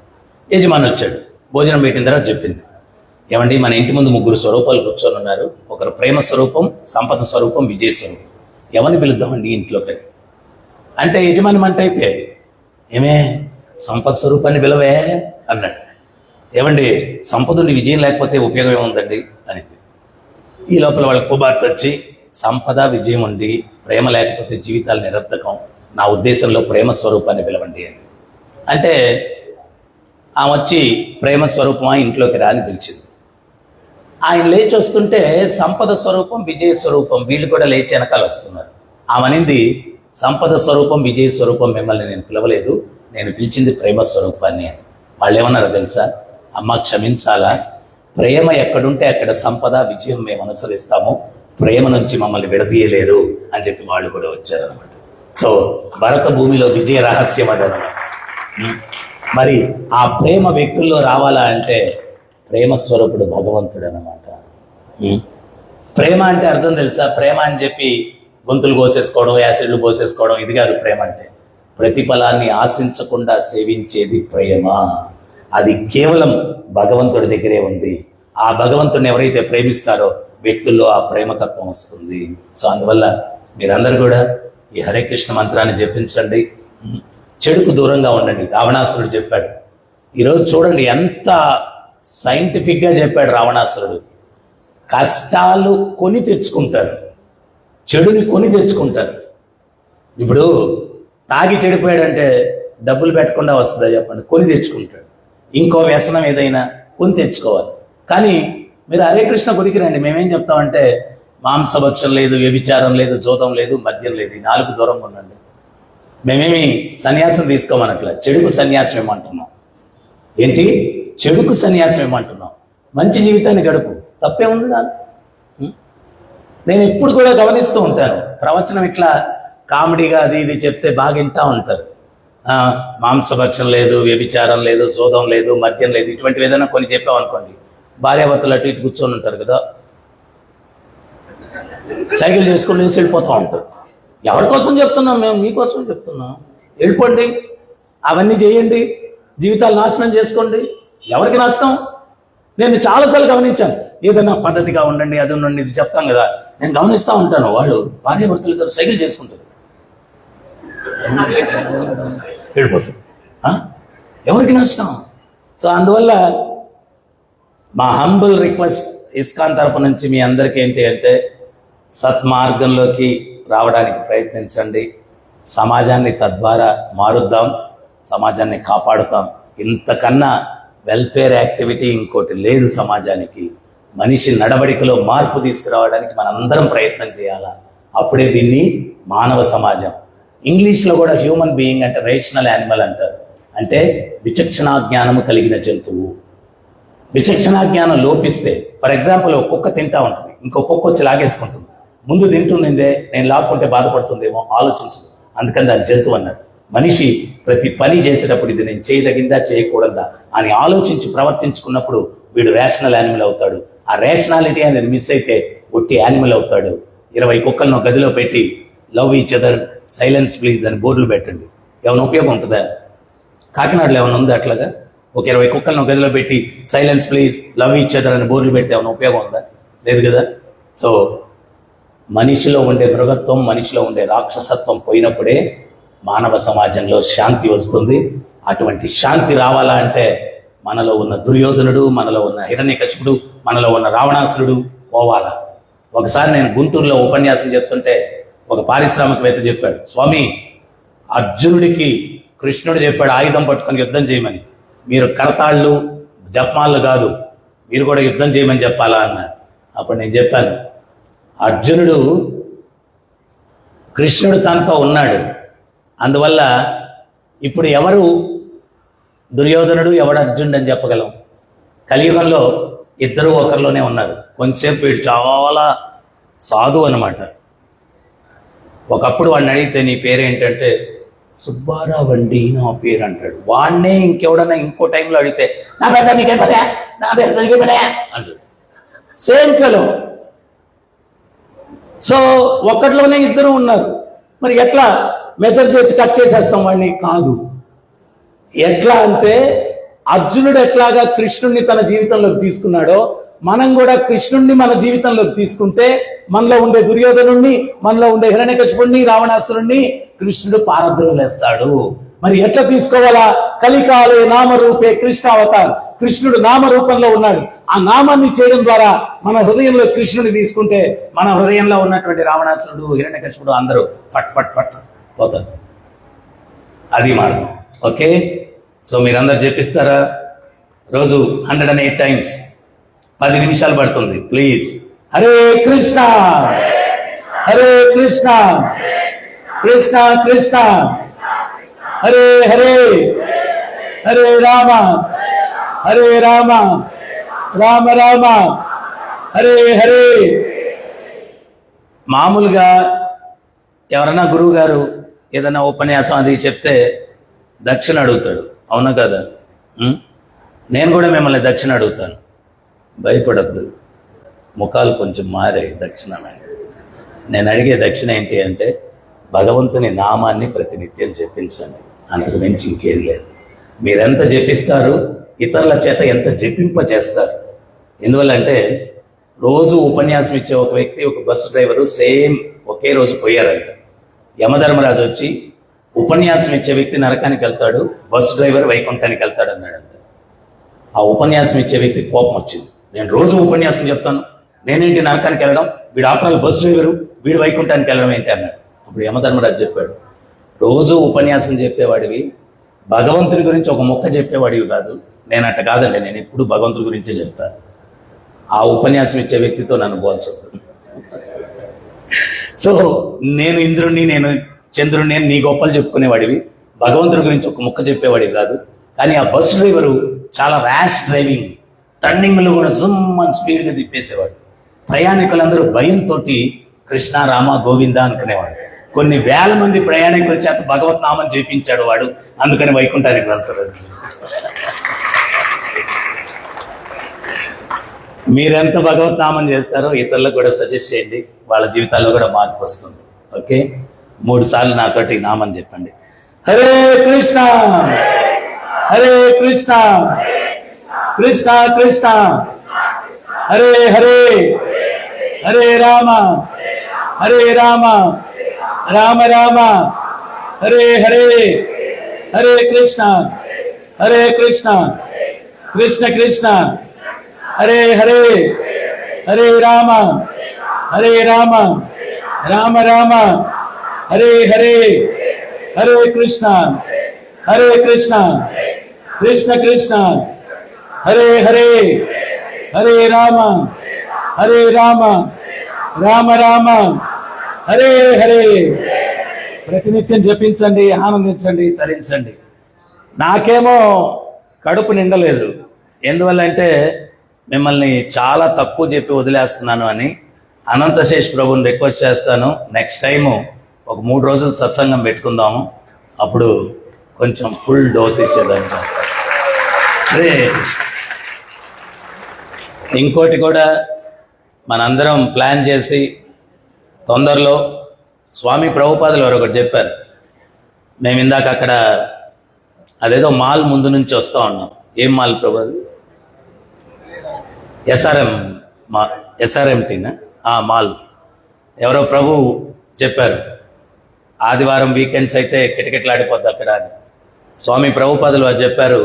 యజమాని వచ్చాడు, భోజనం పెట్టిన తర్వాత చెప్పింది, ఏమండి మన ఇంటి ముందు 3 స్వరూపాలు కూర్చొని ఉన్నారు, ఒకరు ప్రేమ స్వరూపం, సంపద స్వరూపం, విజయ స్వరూపం, ఎవరిని పిలుద్దామండి ఇంట్లోకి అంటే యజమాని మంట అయిపోయాయి. ఏమే సంపద స్వరూపాన్ని పిలవే అన్నాడు. ఏమండి సంపదని విజయం లేకపోతే ఉపయోగం ఏముందండి అనేది. ఈ లోపల వాళ్ళ కుమార్తె వచ్చి సంపద విజయం ఉంది, ప్రేమ లేకపోతే జీవితాలు నిరర్థకం, నా ఉద్దేశంలో ప్రేమ స్వరూపాన్ని పిలవండి అని. అంటే ఆమె వచ్చి ప్రేమ స్వరూపమా ఇంట్లోకి రా అని పిలిచింది. ఆయన లేచి వస్తుంటే సంపద స్వరూపం విజయ స్వరూపం వీళ్ళు కూడా లేచి వెనకాల వస్తున్నారు. ఆమెనింది, సంపద స్వరూపం విజయ స్వరూపం మిమ్మల్ని నేను పిలవలేదు, నేను పిలిచింది ప్రేమ స్వరూపాన్ని అని. వాళ్ళు ఏమన్నారో తెలుసా? అమ్మ క్షమించాలా, ప్రేమ ఎక్కడుంటే అక్కడ సంపద విజయం మేము అనుసరిస్తాము, ప్రేమ నుంచి మమ్మల్ని విడదీయలేరు అని చెప్పి వాళ్ళు కూడా వచ్చారనమాట. సో భరత భూమిలో విజయ రహస్యం అదనమాట. మరి ఆ ప్రేమ వ్యక్తుల్లో రావాలా అంటే ప్రేమ స్వరూపుడు భగవంతుడు అనమాట. ప్రేమ అంటే అర్థం తెలుసా? ప్రేమ అని చెప్పి గొంతులు కోసేసుకోవడం, యాసిడ్లు పోసేసుకోవడం ఇది కాదు ప్రేమ అంటే. ప్రతిఫలాన్ని ఆశించకుండా సేవించేది ప్రేమ. అది కేవలం భగవంతుడి దగ్గరే ఉంది. ఆ భగవంతుడిని ఎవరైతే ప్రేమిస్తారో వ్యక్తుల్లో ఆ ప్రేమతత్వం వస్తుంది. సో అందువల్ల మీరందరూ కూడా ఈ హరే కృష్ణ మంత్రాన్ని జపించండి, చెడుకు దూరంగా ఉండండి. రావణాసురుడు చెప్పాడు. ఈరోజు చూడండి ఎంత సైంటిఫిక్గా చెప్పాడు రావణాసురుడు. కష్టాలు కొని తెచ్చుకుంటారు, చెడుని కొని తెచ్చుకుంటారు. ఇప్పుడు తాగి చెడిపోయాడంటే డబ్బులు పెట్టకుండా వస్తుందా చెప్పండి? కొని తెచ్చుకుంటాడు. ఇంకో వ్యసనం ఏదైనా కొని తెచ్చుకోవాలి. కానీ మీరు హరే కృష్ణ గుడికి రండి, మేమేం చెప్తామంటే మాంసభక్షం లేదు, వ్యభిచారం లేదు, జోదం లేదు, మద్యం లేదు, ఈ 4 దూరంగా ఉండండి. మేమేమి సన్యాసం తీసుకోమనట్లా, చెడుకు సన్యాసం ఏమంటున్నాం. ఏంటి? చెడుకు సన్యాసం ఏమంటున్నాం. మంచి జీవితాన్ని గడుపు, తప్పే ఉంది దాన్ని. నేను ఎప్పుడు కూడా గమనిస్తూ ఉంటాను, ప్రవచనం ఇట్లా కామెడీగా అది ఇది చెప్తే బాగా వింటా ఉంటారు. మాంసభక్షం లేదు, వ్యభిచారం లేదు, జోదం లేదు, మద్యం లేదు, ఇటువంటివి ఏదైనా కొన్ని చెప్పామనుకోండి, భార్యాభర్తలు అటు ఇటు కూర్చొని ఉంటారు కదా, సైకిల్ చేసుకుని లేచి వెళ్ళిపోతూ ఉంటారు. ఎవరి కోసం చెప్తున్నాం? మేము మీకోసం చెప్తున్నాం. వెళ్ళిపోండి, అవన్నీ చేయండి, జీవితాలు నాశనం చేసుకోండి. ఎవరికి నష్టం? నేను చాలాసార్లు గమనించాను. ఏదైనా పద్ధతిగా ఉండండి, అది ఉండండి, ఇది చెప్తాం కదా, నేను గమనిస్తూ ఉంటాను. వాళ్ళు భార్యాభర్తలు ఇద్దరు సైకిల్ చేసుకుంటారు, వెళ్ళిపోతారు. ఎవరికి నష్టం? సో అందువల్ల మా హంబుల్ రిక్వెస్ట్ ఇస్కాన్ తరపు నుంచి మీ అందరికీ ఏంటి అంటే సత్మార్గంలోకి రావడానికి ప్రయత్నించండి. సమాజాన్ని తద్వారా మారుద్దాం, సమాజాన్ని కాపాడుతాం. ఇంతకన్నా వెల్ఫేర్ యాక్టివిటీ ఇంకోటి లేదు సమాజానికి. మనిషి నడవడికలో మార్పు తీసుకురావడానికి మనందరం ప్రయత్నం చేయాలా. అప్పుడే దీన్ని మానవ సమాజం. ఇంగ్లీష్లో కూడా హ్యూమన్ బీయింగ్ అంటే రేషనల్ యానిమల్ అంటారు. అంటే విచక్షణా జ్ఞానము కలిగిన జంతువు. విచక్షణా జ్ఞానం లోపిస్తే, ఫర్ ఎగ్జాంపుల్ ఒక కుక్క తింటా ఉంటుంది, ఇంకో కుక్క వచ్చి లాగేసుకుంటుంది. ముందు తింటుందే, నేను లాక్కుంటే బాధపడుతుందేమో ఆలోచించదు, అందుకని దాని జంతువు అన్నారు. మనిషి ప్రతి పని చేసేటప్పుడు ఇది నేను చేయదగిందా చేయకూడదా అని ఆలోచించి ప్రవర్తించుకున్నప్పుడు వీడు రేషనల్ యానిమల్ అవుతాడు. ఆ రేషనాలిటీ అనేది మిస్ అయితే ఒట్టి యానిమల్ అవుతాడు. 20 కుక్కలను గదిలో పెట్టి love each other, silence please అని బోర్డులు పెట్టండి, ఏమైనా ఉపయోగం ఉంటుందా? కాకినాడలో ఏమైనా ఉందా అట్లాగా? ఒక 20 కుక్కలను గదిలో పెట్టి silence please, love each other అని బోర్డులు పెడితే ఏమైనా ఉపయోగం ఉందా? లేదు కదా. సో మనిషిలో ఉండే మృగత్వం, మనిషిలో ఉండే రాక్షసత్వం పోయినప్పుడే మానవ సమాజంలో శాంతి వస్తుంది. అటువంటి శాంతి రావాలా అంటే మనలో ఉన్న దుర్యోధనుడు, మనలో ఉన్న హిరణ్యకశిపుడు, మనలో ఉన్న రావణాసురుడు పోవాలా. ఒకసారి నేను గుంటూరులో ఉపన్యాసం చెప్తుంటే ఒక పారిశ్రామికవేత్త చెప్పాడు, స్వామి అర్జునుడికి కృష్ణుడు చెప్పాడు ఆయుధం పట్టుకొని యుద్ధం చేయమని, మీరు కరతాళ్ళు జపమాళ్ళు కాదు, మీరు కూడా యుద్ధం చేయమని చెప్పాలా అన్నాడు. అప్పుడు నేను చెప్పాను, అర్జునుడు కృష్ణుడు తనతో ఉన్నాడు, అందువల్ల ఇప్పుడు ఎవరు దుర్యోధనుడు ఎవడు అర్జునుడు అని చెప్పగలం? కలియుగంలో ఇద్దరు ఒకరిలోనే ఉన్నారు. కొంతసేపు వీడు చాలా సాధు అనమాట. ఒకప్పుడు వాడిని అడిగితే నీ పేరేంటంటే సుబ్బారావు అండి నా పేరు అంటాడు. వాడినే ఇంకెవడన్నా ఇంకో టైంలో అడిగితే నా పేరు నీకే పదా, నా పేరు నీకే పదా అంటాడు. Same fellow. సో ఒక్కట్లోనే ఇద్దరు ఉన్నారు. మరి ఎట్లా మెజర్ చేసి కట్ చేసేస్తాం వాడిని? కాదు. ఎట్లా అంటే అర్జునుడు ఎట్లాగా కృష్ణుడిని తన జీవితంలోకి తీసుకున్నాడో మనం కూడా కృష్ణుడిని మన జీవితంలోకి తీసుకుంటే మనలో ఉండే దుర్యోధనుణ్ణి, మనలో ఉండే హిరణ్యకశిపుణ్ణి, రావణాసురుణ్ణి కృష్ణుడు పారద్రోలేస్తాడు. మరి ఎట్లా తీసుకోవాలా? కలికాలే నామరూపే కృష్ణ అవతార్. కృష్ణుడు నామరూపంలో ఉన్నాడు. ఆ నామాన్ని చేయడం ద్వారా మన హృదయంలో కృష్ణుడిని తీసుకుంటే మన హృదయంలో ఉన్నటువంటి రావణాసురుడు, హిరణ్యకశిపుడు అందరూ ఫట్ ఫట్ ఫట్ పోతారు. అది మార్గం. ఓకే, సో మీరందరూ చెప్పిస్తారా? రోజు 108 times 10 నిమిషాలు పడుతుంది. ప్లీజ్. హరే కృష్ణ హరే కృష్ణ కృష్ణ కృష్ణ హరే హరే హరే రామ హరే రామ రామ రామ హరే హరే. మామూలుగా ఎవరన్నా గురువు గారు ఏదైనా ఉపన్యాసం అది చెప్తే దక్షిణ అడుగుతాడు, అవునా కదా? నేను కూడా మిమ్మల్ని దక్షిణ అడుగుతాను. భయపడద్దు, ముఖాలు కొంచెం మారాయి దక్షిణ. నేను అడిగే దక్షిణ ఏంటి అంటే భగవంతుని నామాన్ని ప్రతినిత్యం జపించండి, అంతకు మించి ఇంకేం లేదు. మీరెంత జపిస్తారు, ఇతరుల చేత ఎంత జపింపజేస్తారు. ఎందువల్లంటే రోజు ఉపన్యాసం ఇచ్చే ఒక వ్యక్తి, ఒక బస్సు డ్రైవరు సేమ్ ఒకే రోజు పోయారంట. యమధర్మరాజు వచ్చి ఉపన్యాసం ఇచ్చే వ్యక్తి నరకానికి వెళ్తాడు, బస్సు డ్రైవర్ వైకుంఠానికి వెళ్తాడు అన్నాడంట. ఆ ఉపన్యాసం ఇచ్చే వ్యక్తి కోపం వచ్చింది. నేను రోజు ఉపన్యాసం చెప్తాను, నేనేంటి నరకానికి వెళ్ళడం, వీడు ఆఫ్టర్ ఆల్ బస్సు డ్రైవరు, వీడు వైకుంఠానికి వెళ్ళడం ఏంటి అన్నాడు. అప్పుడు యమధర్మరాజు చెప్పాడు, రోజు ఉపన్యాసం చెప్పేవాడివి భగవంతుని గురించి ఒక మొక్క చెప్పేవాడివి కాదు. నేను అట్ట కాదండి, నేను ఎప్పుడు భగవంతుడి గురించే చెప్తాను. ఆ ఉపన్యాసం ఇచ్చే వ్యక్తితో నన్ను పోల్చొద్దు. సో నేను ఇంద్రుణ్ణి, నేను చంద్రుణ్ణి, నీ గొప్పలు చెప్పుకునేవాడివి, భగవంతుడి గురించి ఒక మొక్క చెప్పేవాడివి కాదు. కానీ ఆ బస్సు డ్రైవరు చాలా ర్యాష్ డ్రైవింగ్, టర్నింగ్లు కూడా జుమ్మని స్పీడ్గా తిప్పేసేవాడు. ప్రయాణికులందరూ భయంతో కృష్ణ రామ గోవింద అనుకునేవాడు. కొన్ని వేల మంది ప్రయాణికుల చేత భగవత్ నామం చేపించాడు వాడు, అందుకని వైకుంఠానికి వెళ్తారు. మీరెంత భగవత్ నామం చేస్తారో ఇతరులకు కూడా సజెస్ట్ చేయండి, వాళ్ళ జీవితాల్లో కూడా మార్పు వస్తుంది. ఓకే, 3 సార్లు నాతోటి నామం చెప్పండి. హరే కృష్ణ హరే కృష్ణ కృష్ణ కృష్ణ హరే హరే హరే రామ హరే రామ రామ రామ హరే హరే హరే కృష్ణ హరే కృష్ణ కృష్ణ కృష్ణ హరే హరే హరే రామ హరే రామ రామ రామ హరే హరే హరే కృష్ణ హరే కృష్ణ కృష్ణ కృష్ణ హరే హరే హరే రామ హరే రామ రామ రామ హరే హరే. ప్రతినిత్యం జపించండి, ఆనందించండి, తరించండి. నాకేమో కడుపు నిండలేదు. ఎందువల్లంటే మిమ్మల్ని చాలా తక్కువ చెప్పి వదిలేస్తున్నాను అని అనంతశేష్ ప్రభుని రిక్వెస్ట్ చేస్తాను. నెక్స్ట్ టైము ఒక 3 రోజులు సత్సంగం పెట్టుకుందాము, అప్పుడు కొంచెం ఫుల్ డోస్ ఇచ్చేదాన్ని. ఇంకోటి కూడా మనందరం ప్లాన్ చేసి తొందరలో స్వామి ప్రభుపాదులు వారు ఒకటి చెప్పారు. మేము ఇందాక అక్కడ అదేదో మాల్ ముందు నుంచి వస్తూ ఉన్నాం. ఏం మాల్ ప్రభు అది? ఎస్ఆర్ఎంటీనా? మాల్. ఎవరో ప్రభు చెప్పారు, ఆదివారం వీకెండ్స్ అయితే కిటకిటలాడిపోద్ది అక్కడ అని. స్వామి ప్రభుపాదులు వారు చెప్పారు,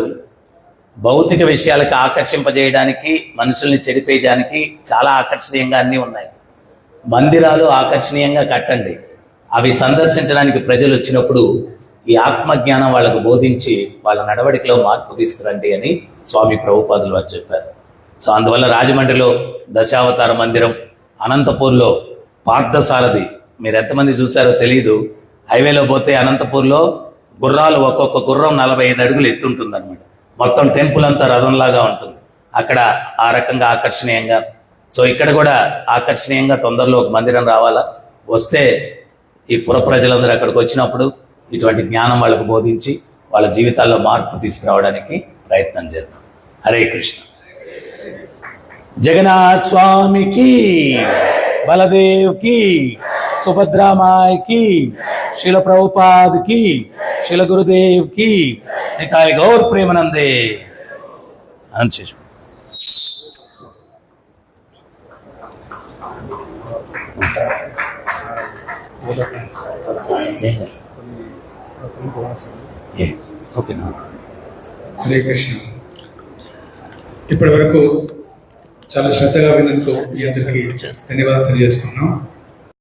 భౌతిక విషయాలకు ఆకర్షింపజేయడానికి, మనుషుల్ని చెడిపేయడానికి చాలా ఆకర్షణీయంగా అన్నీ ఉన్నాయి. మందిరాలు ఆకర్షణీయంగా కట్టండి, అవి సందర్శించడానికి ప్రజలు వచ్చినప్పుడు ఈ ఆత్మజ్ఞానం వాళ్ళకు బోధించి వాళ్ళ నడవడికలో మార్పు తీసుకురండి అని స్వామి ప్రభుపాదులు వారు చెప్పారు. సో అందువల్ల రాజమండ్రిలో దశావతార మందిరం, అనంతపూర్లో పార్థసారథి, మీరు ఎంతమంది చూసారో తెలియదు. హైవేలో పోతే అనంతపూర్లో గుర్రాలు, ఒక్కొక్క గుర్రం 45 అడుగులు ఎత్తుంటుంది అనమాట. మొత్తం టెంపుల్ అంతా రథంలాగా ఉంటుంది అక్కడ, ఆ రకంగా ఆకర్షణీయంగా. సో ఇక్కడ కూడా ఆకర్షణీయంగా తొందరలో ఒక మందిరం రావాలా. వస్తే ఈ పుర ప్రజలందరూ అక్కడికి వచ్చినప్పుడు ఇటువంటి జ్ఞానం వాళ్ళకు బోధించి వాళ్ళ జీవితాల్లో మార్పు తీసుకురావడానికి ప్రయత్నం చేద్దాం. హరే కృష్ణ. జగన్నాథ్ స్వామికి, బలదేవ్ కి, సుభద్రామాయ్ కి, శిల ప్రభుపాద్ కి, శిల గురుదేవ్ కి, నితాయ్ గౌర్ ప్రేమనందే. అనంతశేషు హరే కృష్ణ. ఇప్పటి వరకు చాలా శ్రద్ధగా విన్నందుకు మీ అందరికీ ధన్యవాదాలు తెలియజేసుకున్నాం.